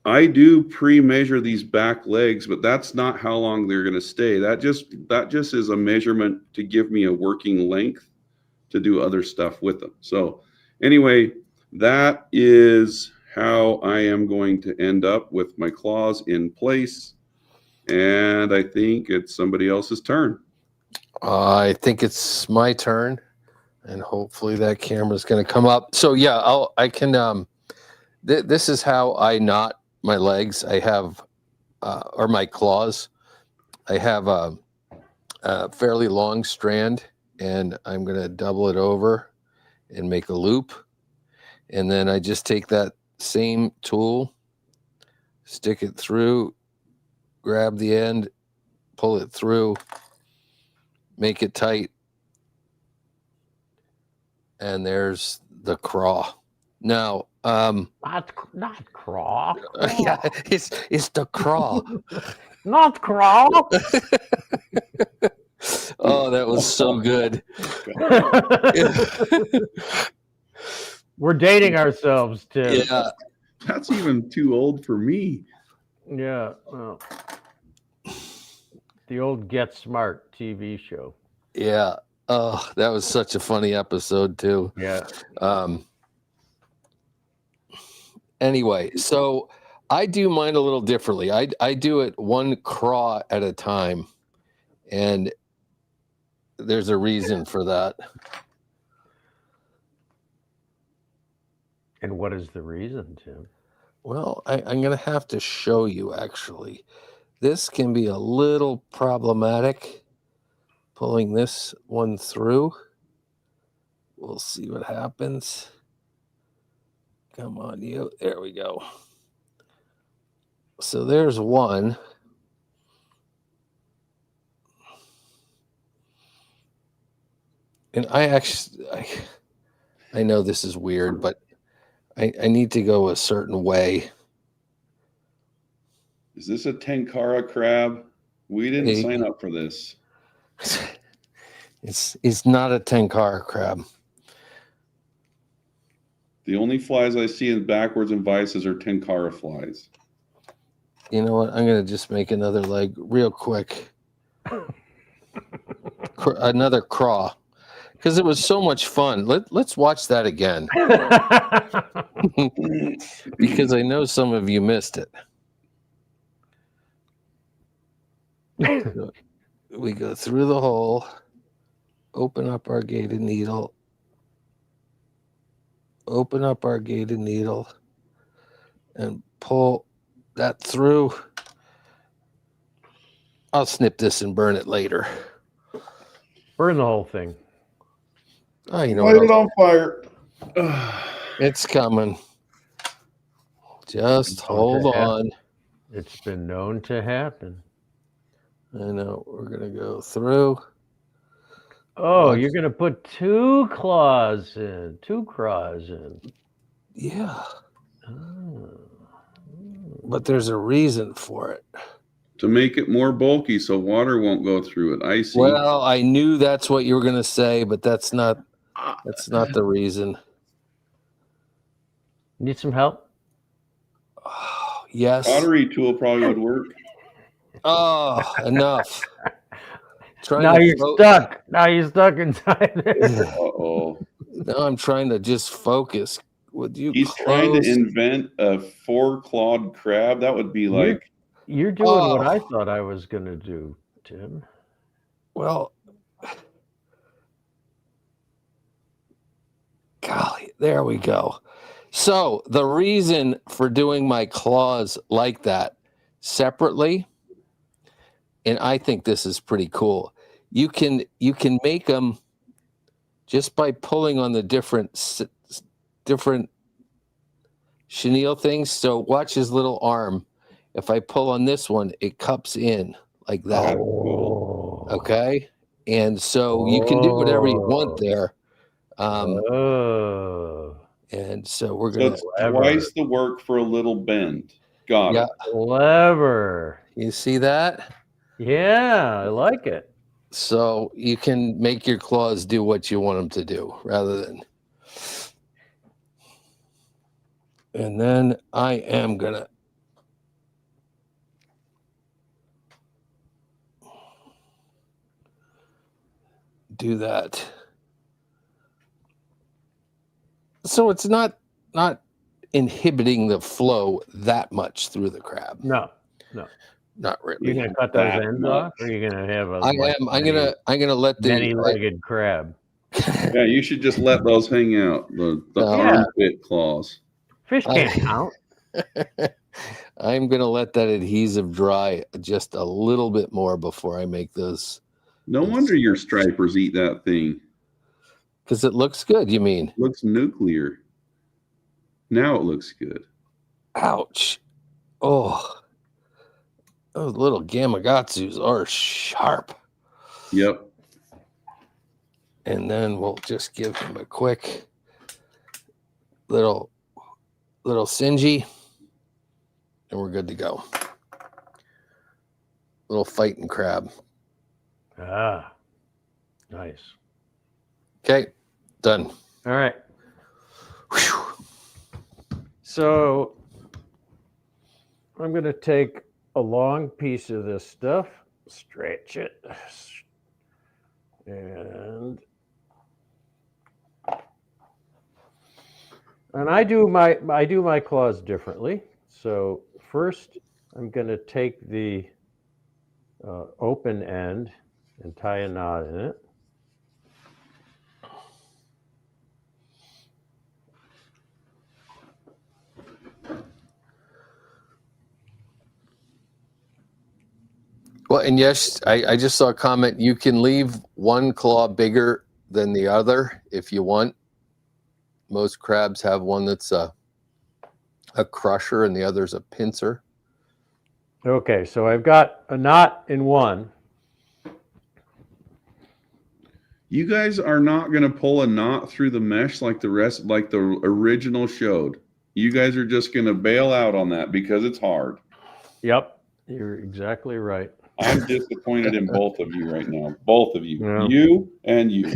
I do pre-measure these back legs, but that's not how long they're going to stay. That just is a measurement to give me a working length to do other stuff with them. So anyway, that is how I am going to end up with my claws in place. And I think it's somebody else's turn. I think it's my turn, and hopefully that camera's going to come up. So yeah, I can. This is how I knot my legs. I have, or my claws. I have a fairly long strand, and I'm going to double it over and make a loop, and then I just take that same tool, stick it through, grab the end, pull it through, make it tight, and there's the craw. Now, not craw. yeah, it's the craw. Not craw. Oh, that was so good. We're dating ourselves, Tim. Yeah, That's even too old for me. Yeah. Well, the old Get Smart TV show. yeah. Oh, that was such a funny episode too. Yeah. Anyway, so I do mine a little differently. I do it one craw at a time, and there's a reason for that. And what is the reason, Tim? Well, I'm going to have to show you, actually. This can be a little problematic, pulling this one through. We'll see what happens. Come on, you. There we go. So there's one. And I know this is weird, but I need to go a certain way. Is this a Tenkara crab? We didn't sign up for this. It's not a Tenkara crab. The only flies I see in backwards and vices are Tenkara flies. You know what? I'm going to just make another leg real quick. Another craw. Because it was so much fun. Let's watch that again. Because I know some of you missed it. So we go through the hole, open up our gated needle, and pull that through. I'll snip this and burn it later. Burn the whole thing. Oh, you know Light what it else? on fire. It's coming. Just hold on. It's been known to happen. I know. We're going to go through. Oh, Watch. you're going to put two craws in. Yeah. Oh. But there's a reason for it. To make it more bulky so water won't go through it. I see. Well, I knew that's what you were going to say, but that's not the reason. Need some help? Oh, yes. Pottery tool probably would work. Oh, enough. Now you're stuck. Now you're stuck inside there. Uh-oh. Now I'm trying to just focus. Would you He's trying to invent a 4-clawed crab. That would be like... You're doing what I thought I was going to do, Tim. Well, golly, there we go. So the reason for doing my claws like that separately, and I think this is pretty cool. You can make them just by pulling on the different chenille things. So watch his little arm. If I pull on this one, it cups in like that. Oh. Okay, and so you can do whatever you want there. And so we're gonna twice the work for a little bend. Got it. Clever. You see that? Yeah, I like it. So you can make your claws do what you want them to do rather than. And then I am gonna do that. So it's not inhibiting the flow that much through the crab. No. Not really. You're gonna cut those ends off, or you're gonna have a I'm gonna let the many-legged crab. Yeah, you should just let those hang out. The armpit claws. Fish can't count. I'm gonna let that adhesive dry just a little bit more before I make those. No wonder your stripers eat that thing. Because it looks good, you mean? Looks nuclear. Now it looks good. Ouch. Oh. Those little Gamakatsus are sharp. Yep. And then we'll just give him a quick little singy, and we're good to go. Little fighting crab. Ah, nice. Okay, done. All right. Whew. So I'm going to take a long piece of this stuff, stretch it, and I do my claws differently. So first, I'm going to take the open end and tie a knot in it. Well, and yes, I just saw a comment. You can leave one claw bigger than the other if you want. Most crabs have one that's a crusher and the other's a pincer. Okay, so I've got a knot in one. You guys are not going to pull a knot through the mesh like the original showed. You guys are just going to bail out on that because it's hard. Yep, you're exactly right. I'm disappointed in both of you right now. Both of you. Yeah. You and you.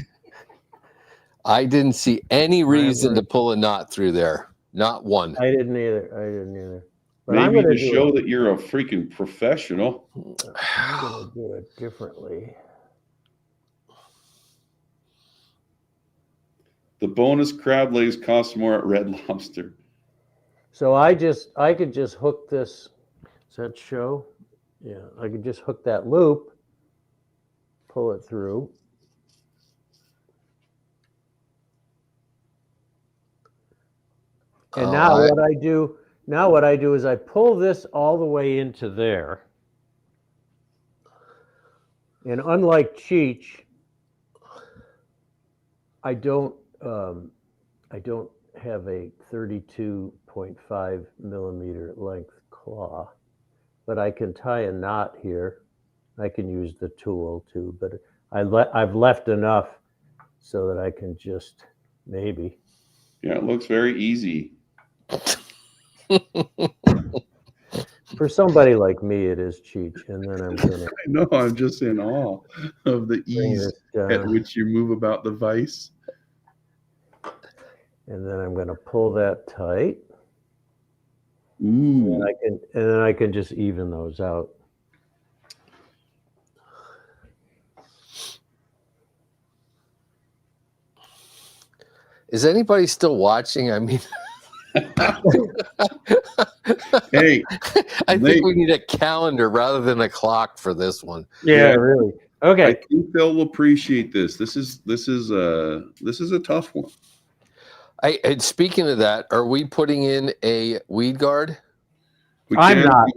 I didn't see any reason to pull a knot through there. Not one. I didn't either. But maybe to show that you're a freaking professional. I'm going to do it differently. The bonus crab legs cost more at Red Lobster. So I could just hook this. Does that show? Yeah, I could just hook that loop, pull it through. And now what I do is I pull this all the way into there. And unlike Cheech, I don't have a 32.5 millimeter length claw, but I can tie a knot here. I can use the tool too, but I've left enough so that I can just maybe. Yeah, it looks very easy. For somebody like me, it is Cheech, and then I'm gonna I know, I'm just in awe of the bring ease this at down, which you move about the vise. and then I'm gonna pull that tight, Ooh. and then I can just even those out. Is anybody still watching? I mean, Hey, I think we need a calendar rather than a clock for this one. Yeah, really. I Okay. think they'll appreciate this. This is a tough one. And speaking of that, are we putting in a weed guard? I'm not.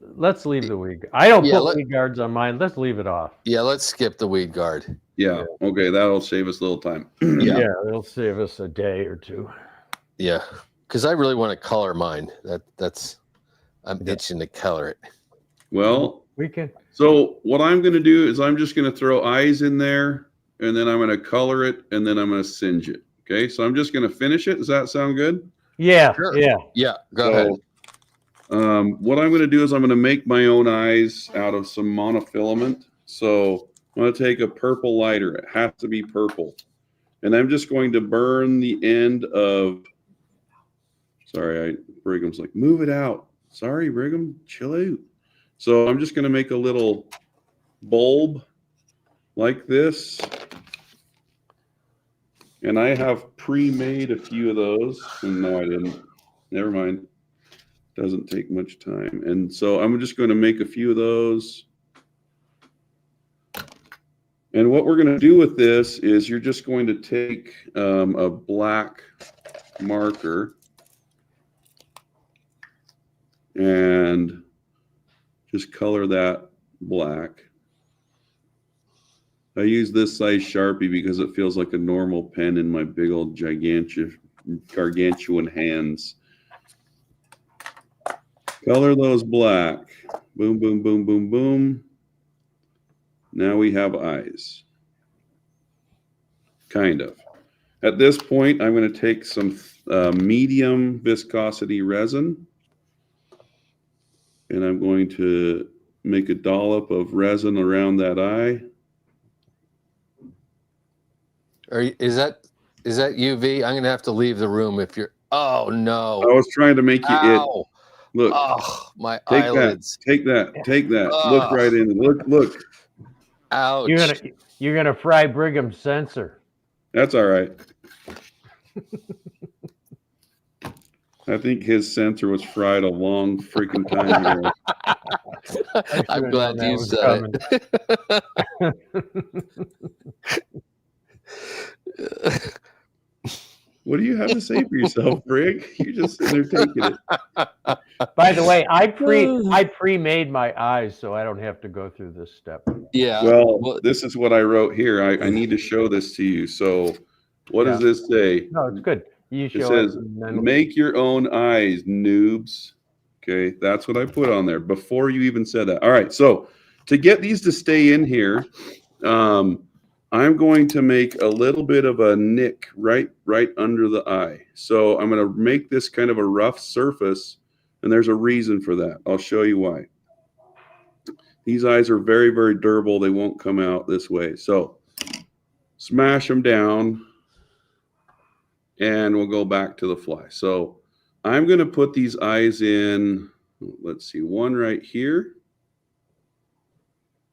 Let's leave the weed. I don't put weed guards on mine. Let's leave it off. Yeah, let's skip the weed guard. Yeah. Okay, that'll save us a little time. Yeah, it'll save us a day or two. Yeah, because I really want to color mine. I'm itching to color it. Well, we can. So what I'm going to do is I'm just going to throw eyes in there, and then I'm going to color it, and then I'm going to singe it. Okay, so I'm just going to finish it. Does that sound good? Yeah. Sure. Yeah. Yeah. Go ahead. What I'm going to do is I'm going to make my own eyes out of some monofilament. So I'm going to take a purple lighter. It has to be purple. And I'm just going to burn the end of, Brigham's like, move it out. Sorry, Brigham, chill out. So I'm just going to make a little bulb like this. And I have pre-made a few of those. And no, I didn't. Never mind. Doesn't take much time. And so I'm just going to make a few of those. And what we're going to do with this is you're just going to take a black marker and just color that black. I use this size Sharpie because it feels like a normal pen in my big old gargantuan hands. Color those black. Boom, boom, boom, boom, boom. Now we have eyes. Kind of. At this point, I'm going to take some medium viscosity resin. And I'm going to make a dollop of resin around that eye. Is that UV? I'm going to have to leave the room if you're. Oh, no. I was trying to make you itch. Look. Oh, my eyelids. Take that. Look right in. Look. Ouch. You're gonna fry Brigham's sensor. That's all right. I think his sensor was fried a long freaking time ago. I'm glad you said it. What do you have to say for yourself, Brig? You're just sitting there taking it. By the way, I pre-made my eyes, so I don't have to go through this step. Yeah. Well, this is what I wrote here. I need to show this to you. So, what does this say? No, it's good. You show it says, "Make your own eyes, noobs." Okay, that's what I put on there before you even said that. All right, so to get these to stay in here, I'm going to make a little bit of a nick right under the eye. So I'm going to make this kind of a rough surface, and there's a reason for that. I'll show you why. These eyes are very, very durable. They won't come out this way. So smash them down, and we'll go back to the fly. So I'm going to put these eyes in, let's see, one right here,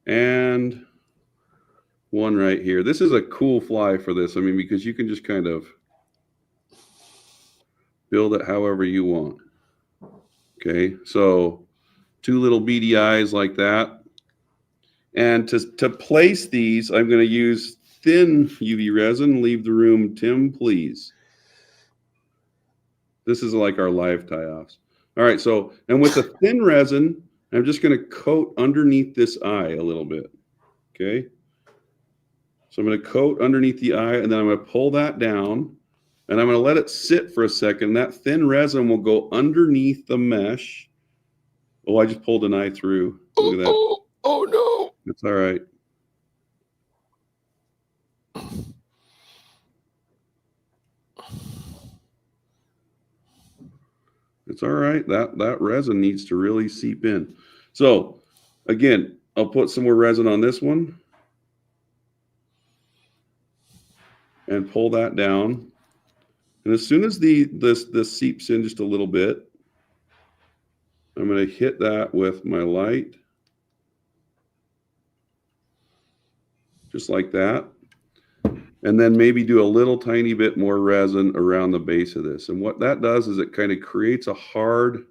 and one right here. This is a cool fly for this. I mean, because you can just kind of build it however you want. Okay, so two little beady eyes like that. And to place these, I'm going to use thin UV resin. Leave the room, Tim, please. This is like our live tie-offs. All right, so, and with the thin resin, I'm just going to coat underneath this eye a little bit. Okay. So I'm going to coat underneath the eye, and then I'm going to pull that down, and I'm going to let it sit for a second. That thin resin will go underneath the mesh. Oh, I just pulled an eye through. Look at that. Oh no. That's all right. It's all right. That resin needs to really seep in. So again, I'll put some more resin on this one and pull that down. And as soon as this seeps in just a little bit, I'm going to hit that with my light, just like that. And then maybe do a little tiny bit more resin around the base of this. And what that does is it kind of creates a hard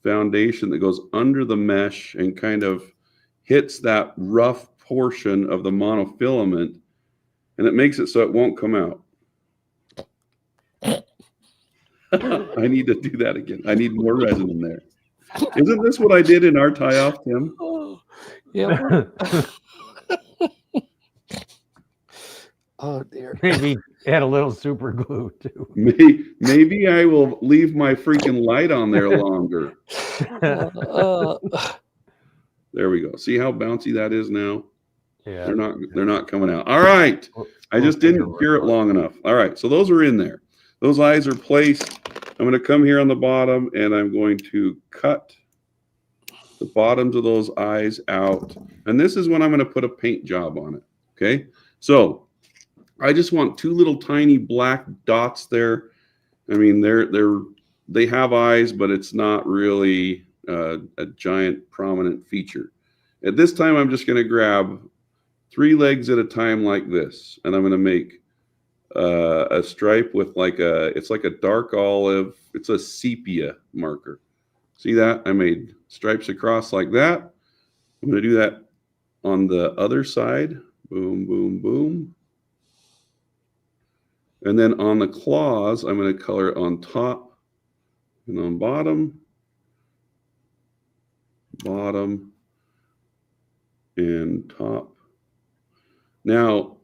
foundation that goes under the mesh and kind of hits that rough portion of the monofilament, and it makes it so it won't come out. I need to do that again. I need more resin in there. Isn't this what I did in our tie-off, Tim? Yeah. Oh dear. Maybe add a little super glue too. Maybe I will leave my freaking light on there longer. There we go. See how bouncy that is now? Yeah. They're not coming out. All right. I just didn't cure it long enough. All right. So those are in there. Those eyes are placed. I'm going to come here on the bottom and I'm going to cut the bottoms of those eyes out. And this is when I'm going to put a paint job on it. Okay. So I just want two little tiny black dots there. I mean, they have eyes, but it's not really a giant prominent feature. At this time, I'm just going to grab 3 legs at a time like this, and I'm going to make a stripe with it's like a dark olive. It's a sepia marker. See that? I made stripes across like that. I'm going to do that on the other side. Boom, boom, boom. And then on the claws, I'm going to color it on top and on bottom, bottom, and top. Now,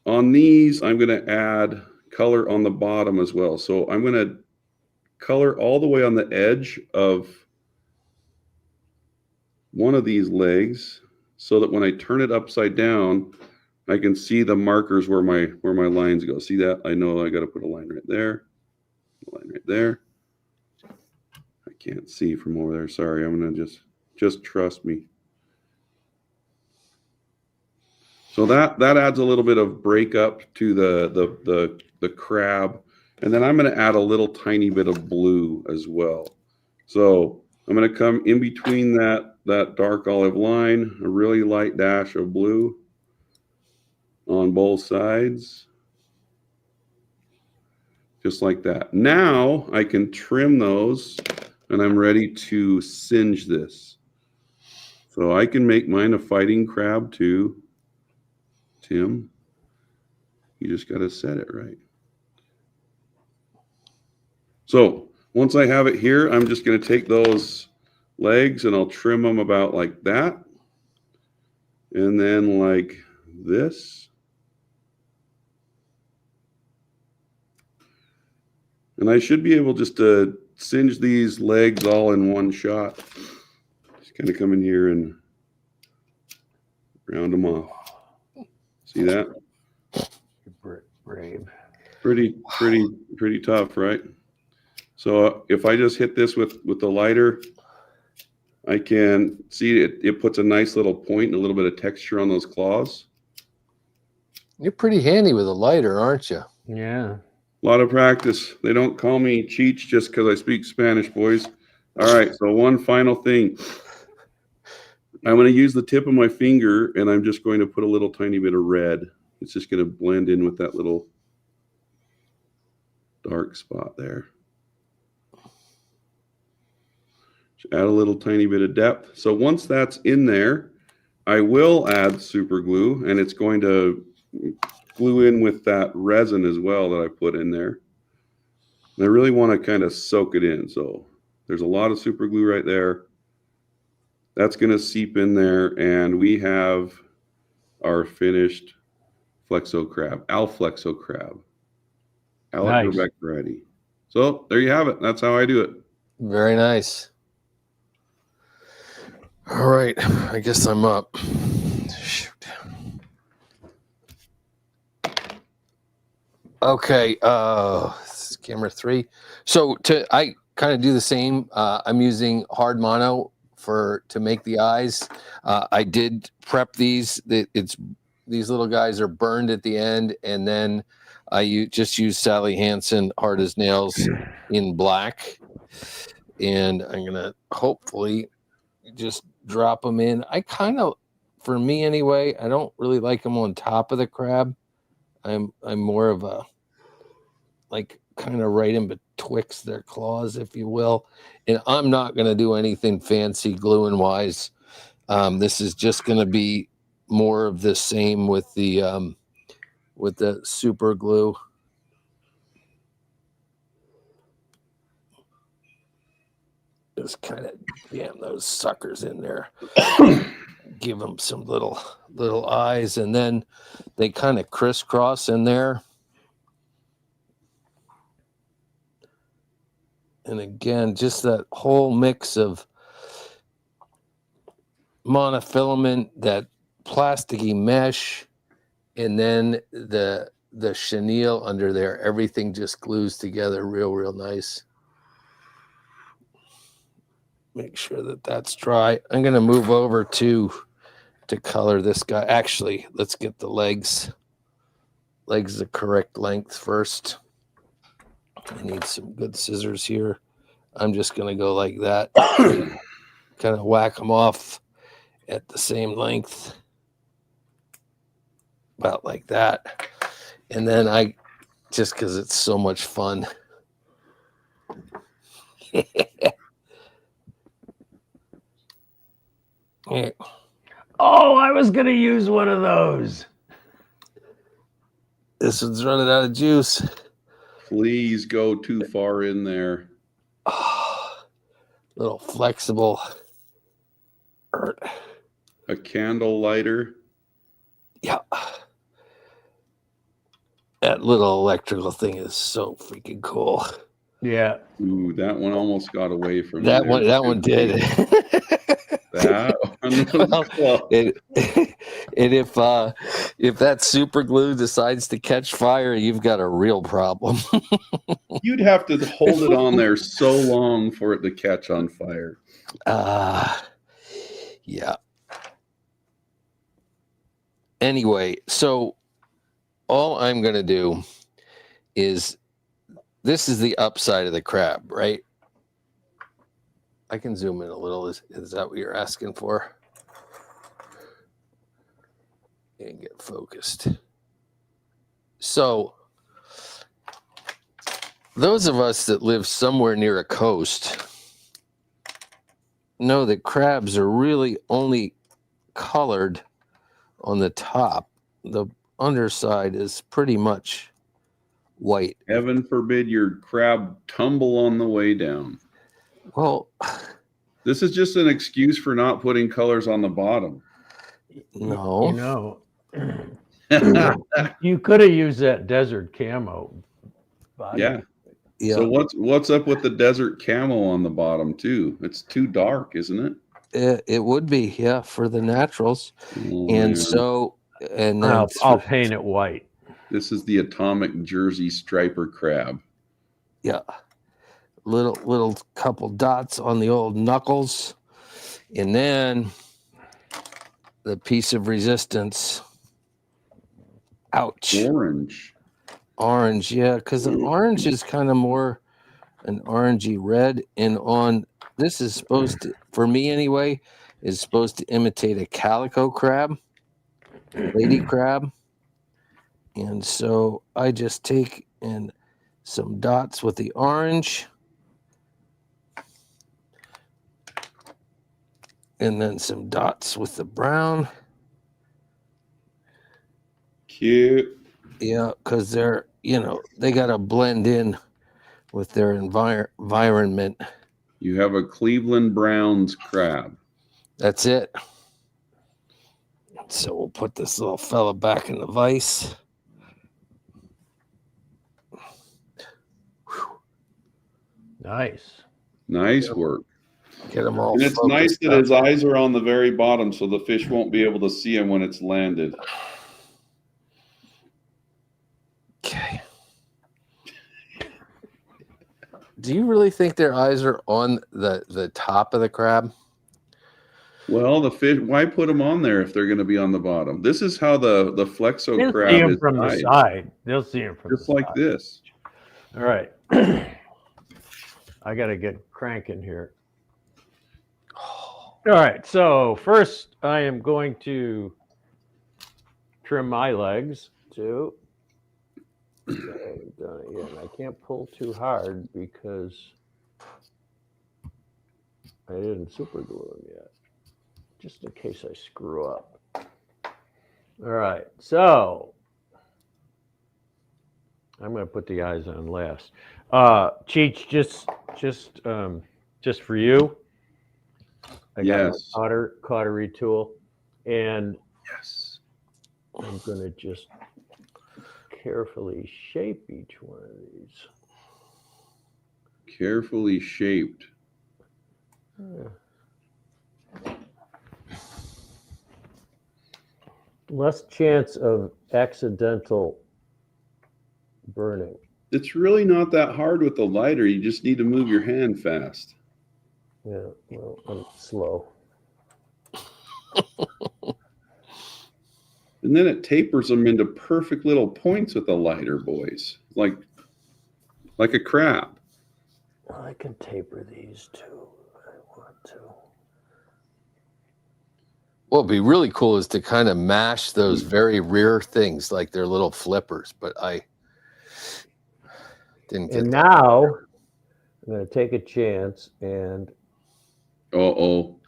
on these, I'm going to add color on the bottom as well. So I'm going to color all the way on the edge of one of these legs so that when I turn it upside down, I can see the markers where my lines go. See that? I know I got to put a line right there, a line right there. I can't see from over there. Sorry, I'm going to just trust me. So that adds a little bit of breakup to the crab. And then I'm going to add a little tiny bit of blue as well. So I'm going to come in between that dark olive line, a really light dash of blue on both sides, just like that. Now I can trim those and I'm ready to singe this. So I can make mine a fighting crab too, Tim. You just got to set it right. So once I have it here, I'm just going to take those legs and I'll trim them about like that. And then like this. And I should be able just to singe these legs all in one shot. Just kind of come in here and round them off. See that? Brave. Pretty tough, right? So if I just hit this with the lighter, I can see it puts a nice little point and a little bit of texture on those claws. You're pretty handy with a lighter, aren't you? Yeah. A lot of practice. They don't call me Cheech just because I speak Spanish, boys. All right, so one final thing. I'm going to use the tip of my finger, and I'm just going to put a little tiny bit of red. It's just going to blend in with that little dark spot there. Just add a little tiny bit of depth. So once that's in there, I will add super glue, and it's going to glue in with that resin as well that I put in there. And I really want to kind of soak it in. So there's a lot of super glue right there. That's going to seep in there, and we have our finished Flexo Crab, Alphlexo Crab. Alec Nice. Rebecca ready. So there you have it. That's how I do it. Very nice. All right. I guess I'm up. Shoot. Okay. This is camera 3. So I kind of do the same. I'm using hard mono to make the eyes. I did prep these. These little guys are burned at the end, and then I just use Sally Hansen Hard as Nails in black, and I'm gonna hopefully just drop them in. I kind of, for me anyway, I don't really like them on top of the crab. I'm more of a kind of right in betwixt their claws, if you will. And I'm not going to do anything fancy gluing wise. This is just going to be more of the same with the super glue. Just kind of jam those suckers in there. Give them some little eyes, and then they kind of crisscross in there. And again, just that whole mix of monofilament, that plasticky mesh, and then the chenille under there. Everything just glues together real nice. Make sure that that's dry. I'm going to move over to color this guy. Actually, let's get the legs the correct length first. I need some good scissors here. I'm just going to go like that. Kind of whack them off at the same length. About like that. And then I, just because it's so much fun. Yeah. Oh, I was going to use one of those. This one's running out of juice. Please go too far in there. Oh, little flexible. A candle lighter. Yeah. That little electrical thing is so freaking cool. Yeah. Ooh, that one almost got away from that one. That one did. That one was close. And if that super glue decides to catch fire, you've got a real problem. You'd have to hold it on there so long for it to catch on fire. Yeah. Anyway, so all I'm going to do is, this is the upside of the crab, right? I can zoom in a little. Is that what you're asking for? And get focused. So those of us that live somewhere near a coast know that crabs are really only colored on the top. The underside is pretty much white. Heaven forbid your crab tumble on the way down. Well, this is just an excuse for not putting colors on the bottom. No. You could have used that desert camo body. Yeah. Yeah. So what's up with the desert camo on the bottom too? It's too dark, isn't it? It would be, yeah, for the naturals. Oh, And man. so, and then I'll paint it white. This is the atomic Jersey striper crab. Yeah. Little couple dots on the old knuckles, and then the piece of resistance. Ouch. Orange, yeah, because an orange is kind of more an orangey red, and on this is supposed to, for me anyway, is supposed to imitate a calico crab, lady crab. And so I just take in some dots with the orange, and then some dots with the brown. Cute. Yeah, because they're, they got to blend in with their environment. You have a Cleveland Browns crab. That's it. So we'll put this little fella back in the vise. Nice. Nice work. Get him all And it's focused nice that up. his eyes are on the very bottom, so the fish won't be able to see him when it's landed. Okay. Do you really think their eyes are on the top of the crab? Well, the fish, why put them on there if they're going to be on the bottom? This is how the Flexo They'll see Crab him is from the tied, side. They'll see him from just the like side. this. All right. I got to get cranking here. All right. So first, I am going to trim my legs too. Okay, done it yet. And I can't pull too hard because I didn't super glue them yet, just in case I screw up. All right. So I'm going to put the eyes on last. Cheech, just for you. I got Yes. my cautery tool, and Yes. I'm going to just carefully shape each one of these. Carefully shaped. Less chance of accidental burning. It's really not that hard with the lighter. You just need to move your hand fast. Yeah, well, I'm slow. And then it tapers them into perfect little points with the lighter, boys. Like a crab. Well, I can taper these too if I want to. What would be really cool is to kind of mash those very rear things like they're little flippers, but I didn't get And that. now I'm going to take a chance and Uh-oh.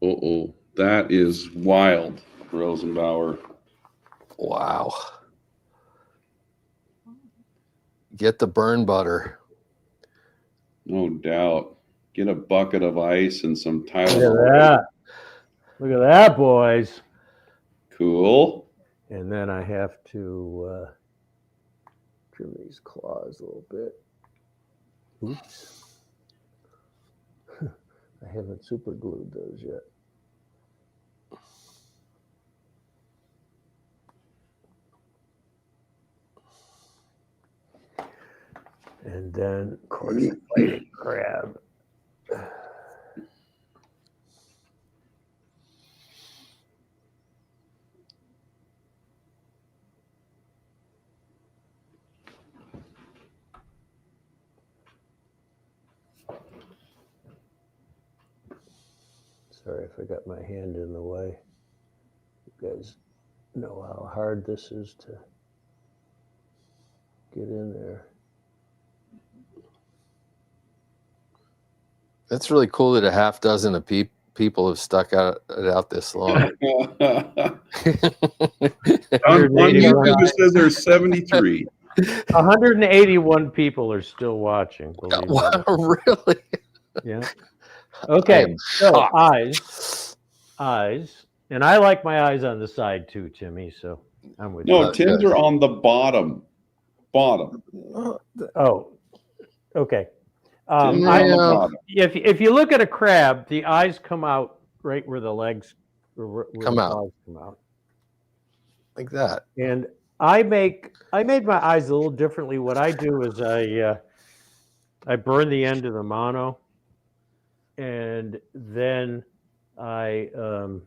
Uh-oh. That is wild, Rosenbauer. Wow. Get the burn butter. No doubt. Get a bucket of ice and some look at Tylenol. that. Look at that, boys. Cool. And then I have to trim these claws a little bit. Oops. I haven't super glued those yet. And then, of course, the fighting crab. Sorry if I got my hand in the way. You guys know how hard this is to get in there. That's really cool that a half dozen of people have stuck it out this long. on YouTube, it says there's 73. 181 people are still watching. Believe it or Wow, not. really? Yeah. I Okay. am So shocked. eyes, and I like my eyes on the side too, Timmy. So I'm with No, you. Tim's are on the bottom. Bottom. Oh, okay. Tim's are on the bottom. If you look at a crab, the eyes come out right where the legs where Come the out. claws come out. Like that. And I made my eyes a little differently. What I do is I burn the end of the mono, and then I gotta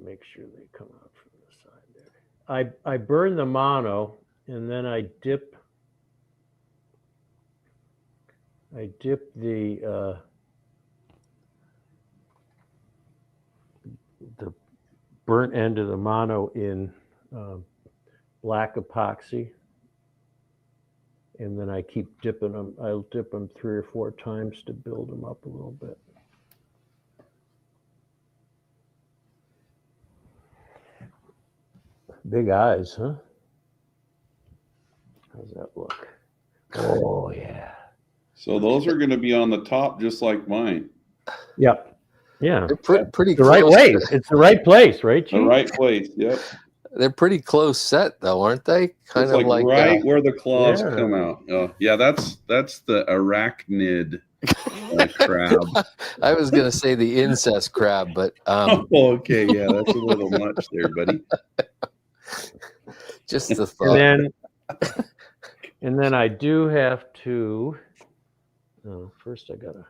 make sure they come out from the side there. I burn the mono, and then I dip the burnt end of the mono in black epoxy, and then I keep dipping them. I'll dip them 3 or 4 times to build them up a little bit. Big eyes, huh? How's that look? Oh, yeah. So those are going to be on the top just like mine. Yep. Yeah. They're pretty The close. right way. It's the right place, right, The Cheech? right place. Yep. They're pretty close set though, aren't they? Kind It's of like, like right where the claws yeah. come out. Oh, yeah, that's the arachnid crab. I was gonna say the incest crab, but Oh, okay, yeah, that's a little much there, buddy. just the thought. And then I do have to. Oh, first I gotta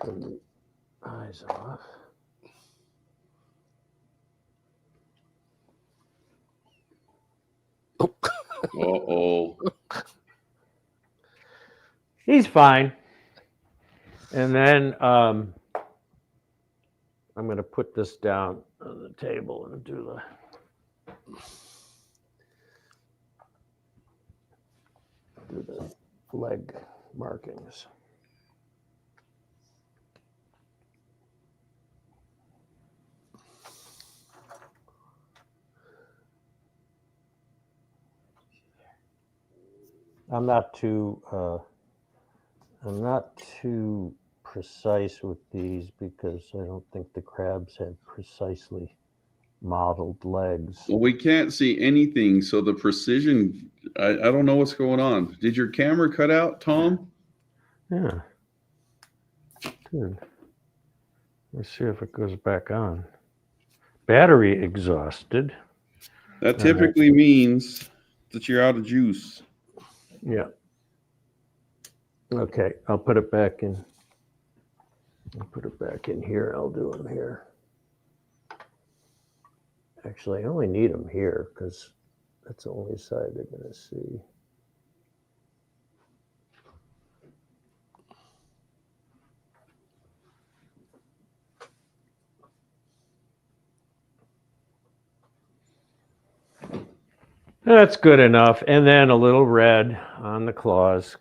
turn the eyes off. Uh-oh. He's fine. And then I'm going to put this down on the table and do the leg markings. I'm not too precise with these because I don't think the crabs have precisely modeled legs. Well, we can't see anything, so the precision, I don't know what's going on. Did your camera cut out, Tom? Yeah. Good. Let's see if it goes back on. Battery exhausted. That typically means that you're out of juice. Yeah. Okay, I'll put it back in. I'll put it back in here. I'll do them here. Actually, I only need them here because that's the only side they're going to see. That's good enough. And then a little red on the claws.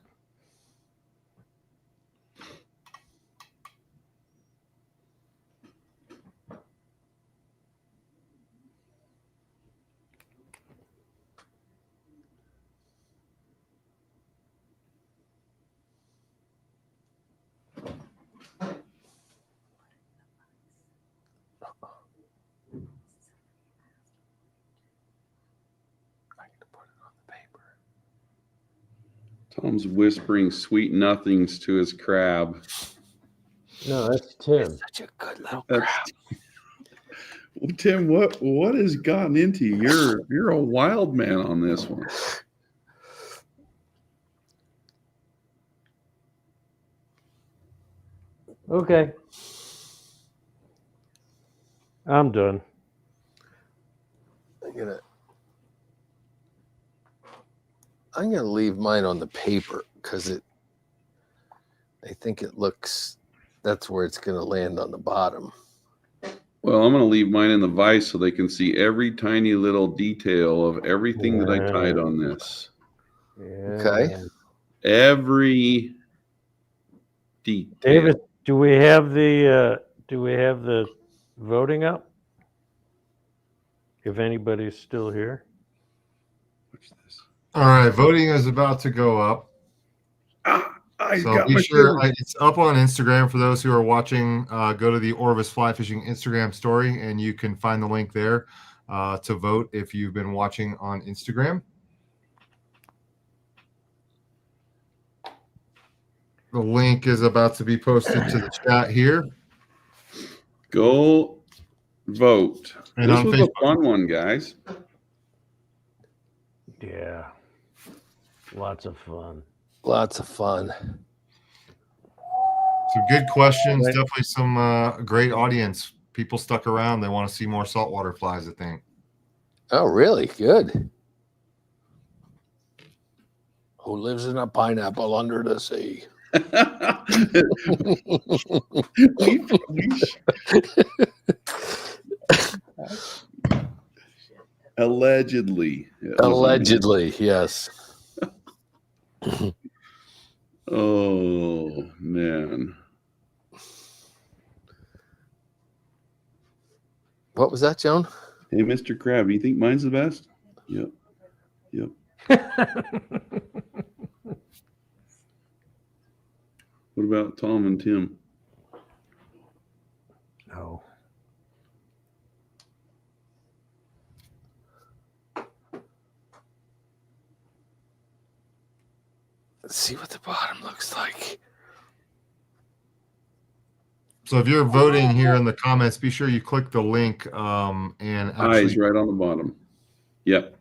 Tom's whispering sweet nothings to his crab. No, that's Tim. Such a good little That's crab. Well, Tim, what has gotten into you? You're a wild man on this one. Okay. I'm done. I'm gonna leave mine on the paper because I think it looks. That's where it's gonna land on the bottom. Well, I'm going to leave mine in the vise so they can see every tiny little detail of everything that I tied on this. Yeah. Okay. Every detail. David, do we have the voting up? If anybody's still here. Watch this. All right, voting is about to go up. So be sure it's up on Instagram for those who are watching. Go to the Orvis Fly Fishing Instagram story, and you can find the link there to vote if you've been watching on Instagram. The link is about to be posted to the chat here. Go vote. And This on was Facebook. a fun one, guys. Yeah. Lots of fun. Lots of fun. Some good questions. Right. Definitely some great audience. People stuck around. They want to see more saltwater flies, I think. Oh, really? Good. Who lives in a pineapple under the sea? Allegedly. Allegedly, yes. Oh, man. What was that, Joan? Hey, Mr. Crab, you think mine's the best? Yep. Yep. What about Tom and Tim? No. Let's see what the bottom looks like. So if you're voting here in the comments, be sure you click the link and Eyes actually right on the bottom. Yep.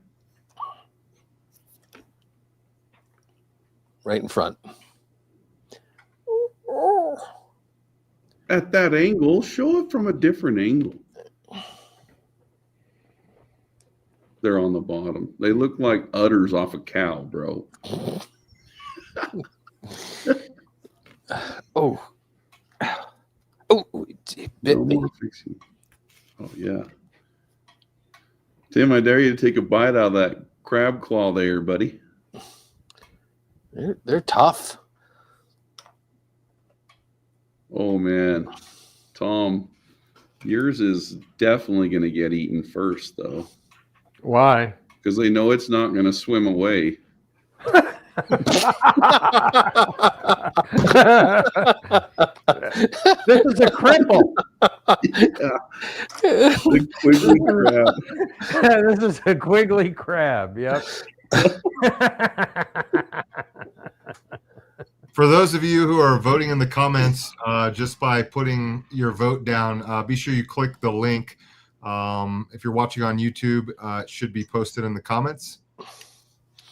Right in front. At that angle, show it from a different angle. They're on the bottom. They look like udders off a cow, bro. Oh. Oh, it bit No me. more fixing. Oh, yeah. Tim, I dare you to take a bite out of that crab claw there, buddy. They're tough. Oh, man. Tom, yours is definitely going to get eaten first, though. Why? Because they know it's not going to swim away. This is a cripple. The quiggly crab. This is a quiggly crab. Yep. for those of you who are voting in the comments, just by putting your vote down, be sure you click the link. If you're watching on YouTube, it should be posted in the comments.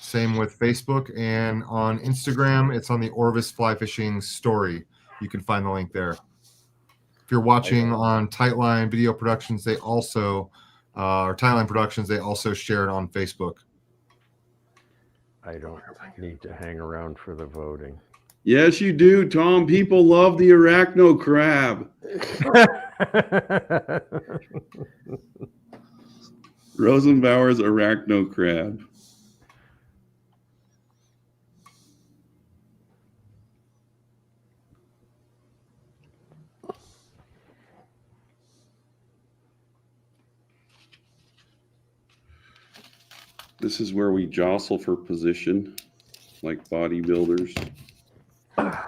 Same with Facebook, and on Instagram, it's on the Orvis Fly Fishing story. You can find the link there. If you're watching on Tightline Video Productions, they also, or Tightline Productions, they also share it on Facebook. I don't need to hang around for the voting. Yes, you do, Tom. People love the arachno crab. Rosenbauer's arachno crab. This is where we jostle for position, like bodybuilders. I'm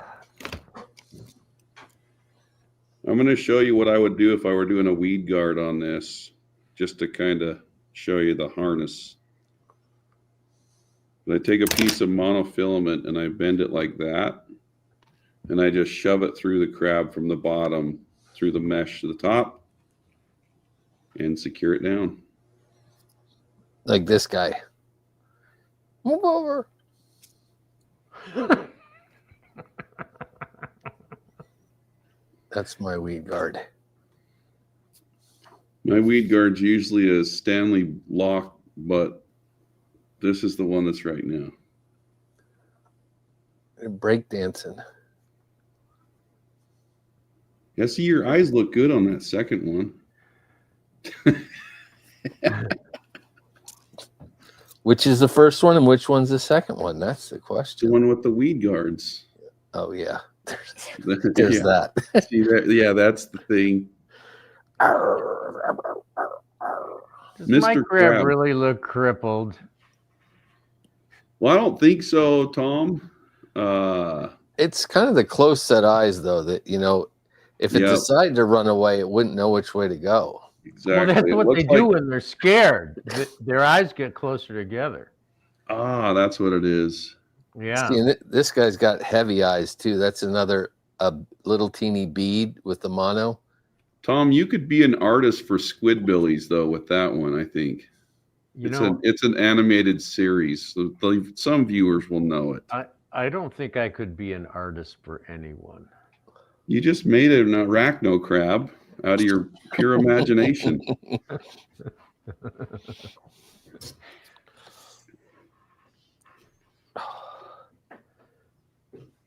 going to show you what I would do if I were doing a weed guard on this, just to kind of show you the harness. But I take a piece of monofilament and I bend it like that, and I just shove it through the crab from the bottom, through the mesh to the top, and secure it down. Like this guy. Move over. That's my weed guard. My weed guard's usually a Stanley lock, but this is the one that's right now. Break dancing. Yeah, see, your eyes look good on that second one. Which is the first one and which one's the second one? That's the The question. one with the weed guards. Oh, yeah. There's Yeah. that. See that? Yeah, that's the thing. Does my Mr. crab Crab. really look crippled? Well, I don't think so, Tom. It's kind of the close set eyes, though, that, you know, if it Yep. decided to run away, it wouldn't know which way to go. Exactly. Well, that's It what they looks do like- when they're scared. Their eyes get closer together. Ah, that's what it is. Yeah. See, and this guy's got heavy eyes, too. That's another little teeny bead with the mono. Tom, you could be an artist for Squidbillies, though, with that one, I think. You know, It's an animated series, so some viewers will know it. I don't think I could be an artist for anyone. You just made an arachno crab out of your pure imagination.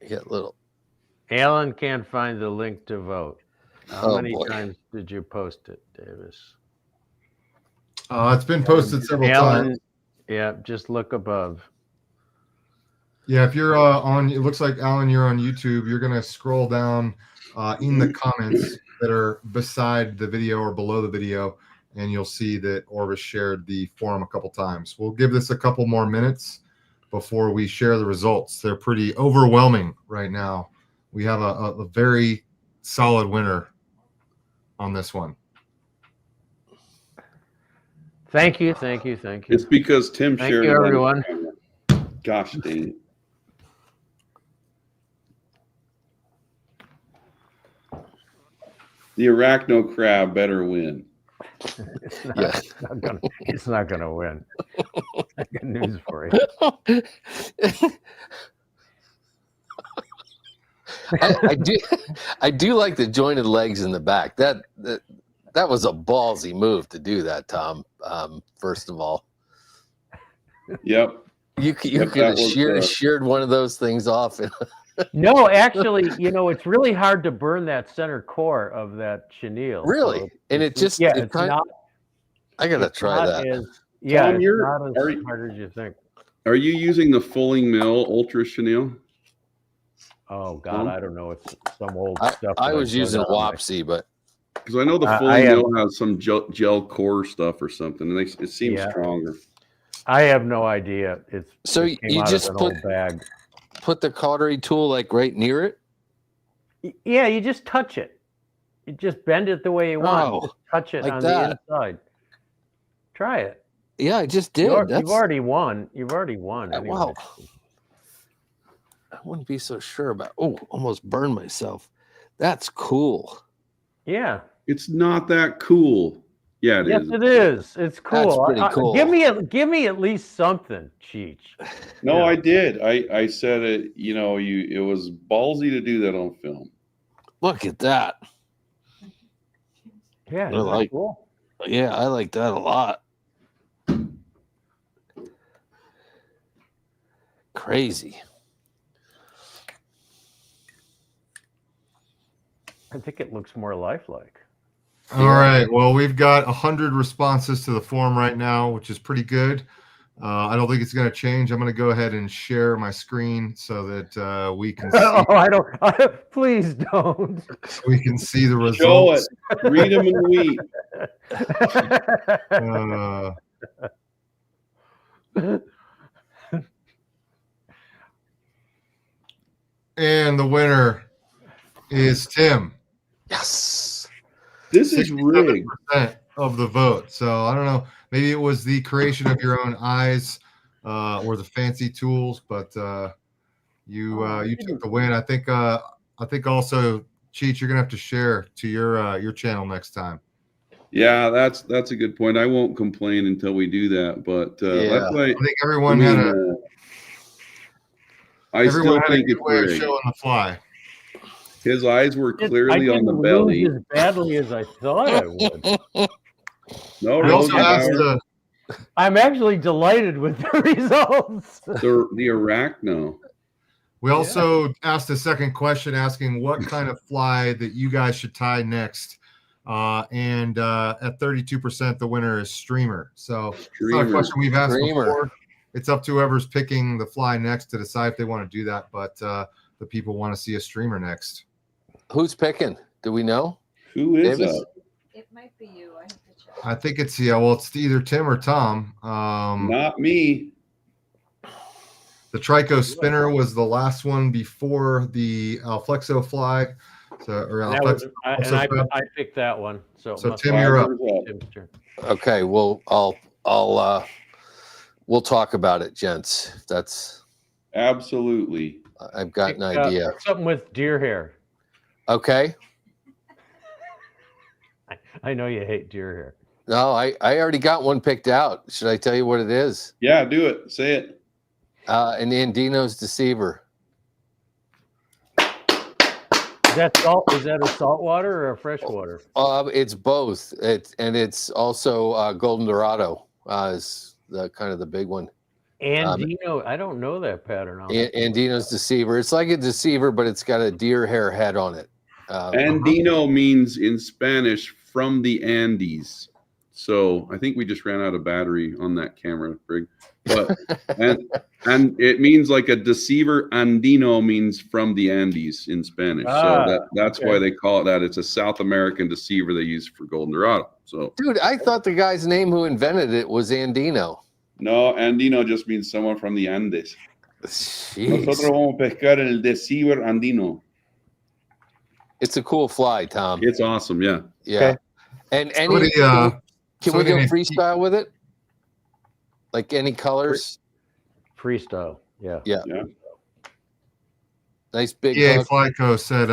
You get little. Alan can't find the link to vote. How Oh, many boy. times did you post it, Davis? It's been posted several Alan, times. yeah, just look above. Yeah, if you're on, it looks like, Alan, you're on YouTube. You're going to scroll down in the comments that are beside the video or below the video, and you'll see that Orvis shared the forum a couple times. We'll give this a couple more minutes before we share the results. They're pretty overwhelming right now we have a very solid winner on this one. Thank you, thank you, thank you. It's because Tim Thank shared you, it on everyone. the camera. Gosh dang it. The arachno crab better win. It's not, Yeah. it's not gonna win. I got news for you. I do like the jointed legs in the back. That was a ballsy move to do that, Tom. First of all, Yep. you Yep, could have that was, sheared one of those things off. No, actually, it's really hard to burn that center core of that chenille. Really? So And it's it's not. I gotta try that. Yeah, Tom, it's you're- not as are you- hard as you think. Are you using the Fulling Mill Ultra Chenille? Oh God, I don't know. It's some old I stuff. I that was dug using out of my- Wapsi, but Because I know the I Fulling have- Mill has some gel core stuff or something, and it seems Yeah. stronger. I have no idea. So it came you out just of an put- old bag. put the cautery tool like right near it. Yeah, you just touch it. You just bend it the way you want. Oh, Just touch it like on that. the inside. Try it. Yeah, I just did. You've already won. You've already won. Anyway. Wow. I wouldn't be so sure about. Oh, almost burned myself. That's cool. Yeah. It's not that cool. Yeah, it Yes, is. it is. It's cool. pretty cool. Give me at least something, Cheech. No, Yeah. I did. I said it. It was ballsy to do that on film. Look at that. Yeah, I isn't that like- cool? Yeah, I like that a lot. Crazy. I think it looks more lifelike. All right. Well, we've got 100 responses to the form right now, which is pretty good. I don't think it's going to change. I'm going to go ahead and share my screen so that we can see, Oh, I don't. Please don't. we can see the Show results. it. Read them and weep. And the winner is Tim. Yes. This is rigged. 67% of the vote. So I don't know. Maybe it was the creation of your own eyes or the fancy tools, but you took the win. I think also, Cheech, you're gonna have to share to your channel next time. Yeah, that's a good point. I won't complain until we do that, but Yeah. that's why I think everyone had a I still think good it's way of rigged. showing the fly. His eyes were I clearly on the didn't belly. lose as badly as I thought I would. No, We no, also asked I'm actually delighted with the results. the arachno. we also asked a second question asking what kind of fly that you guys should tie next. And at 32%, the winner is streamer. So it's not a Streamer. question we've asked Streamer. before. It's up to whoever's picking the fly next to decide if they want to do that. But the people want to see a streamer next. Who's picking? Do we know? Who is Davis? that? It might be you. I have to check. I think it's it's either Tim or Tom. Not me. The Trico spinner was the last one before the Alphlexo fly. So or That was, Alphlexo I crab. picked that one. So, So must Tim, be you're up. Tim's turn. Okay. Well, we'll talk about it, gents. That's Absolutely. I've got an Pick, idea. something with deer hair. Okay. I know you hate deer hair. No, I already got one picked out. Should I tell you what it is? Yeah, do it. Say it. An Andino's Deceiver. Is that salt? Is that a saltwater or a freshwater? It's both. It's also Golden Dorado is the kind of the big one. Andino, I don't know that pattern. Andino's Deceiver. It's like a deceiver, but it's got a deer hair head on it. Andino means in Spanish from the Andes. So I think we just ran out of battery on that camera, Brig. But and it means like a deceiver. Andino means from the Andes in Spanish. So that's okay. why they call it that. It's a South American deceiver they use for Golden Dorado. So Dude, I thought the guy's name who invented it was Andino. no, Andino just means someone from the Andes. Jeez. Nosotros vamos a pescar el deceiver andino. It's a cool fly, Tom. It's awesome. Yeah. Yeah. Okay. And Somebody, can we somebody go named freestyle with it? Like any colors? Freestyle. Yeah. Yeah. Yeah. Nice big EA hook. Flyco said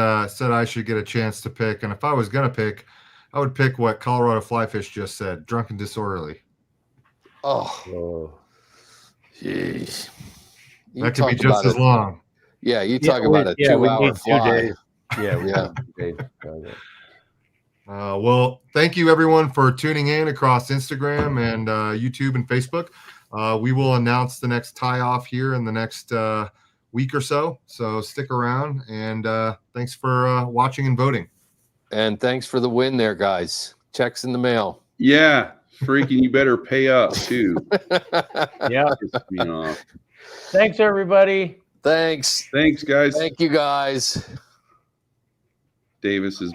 I should get a chance to pick, and if I was gonna pick, I would pick what Colorado Flyfish just said: drunk and disorderly. Oh, Oh. jeez. You That could be talk just about as it. long. Yeah, you talk about a we 2-hour need 2 fly. days. Yeah, we Yeah. need 2 days. Well, thank you everyone for tuning in across Instagram and YouTube and Facebook. We will announce the next tie-off here in the next week or so. So stick around, and thanks for watching and voting. And thanks for the win there, guys. Checks in the mail. Yeah. Freaking, you better pay up too. Yeah. Pisses me off. Thanks, everybody. Thanks. Thanks, guys. Thank you, guys. Davis is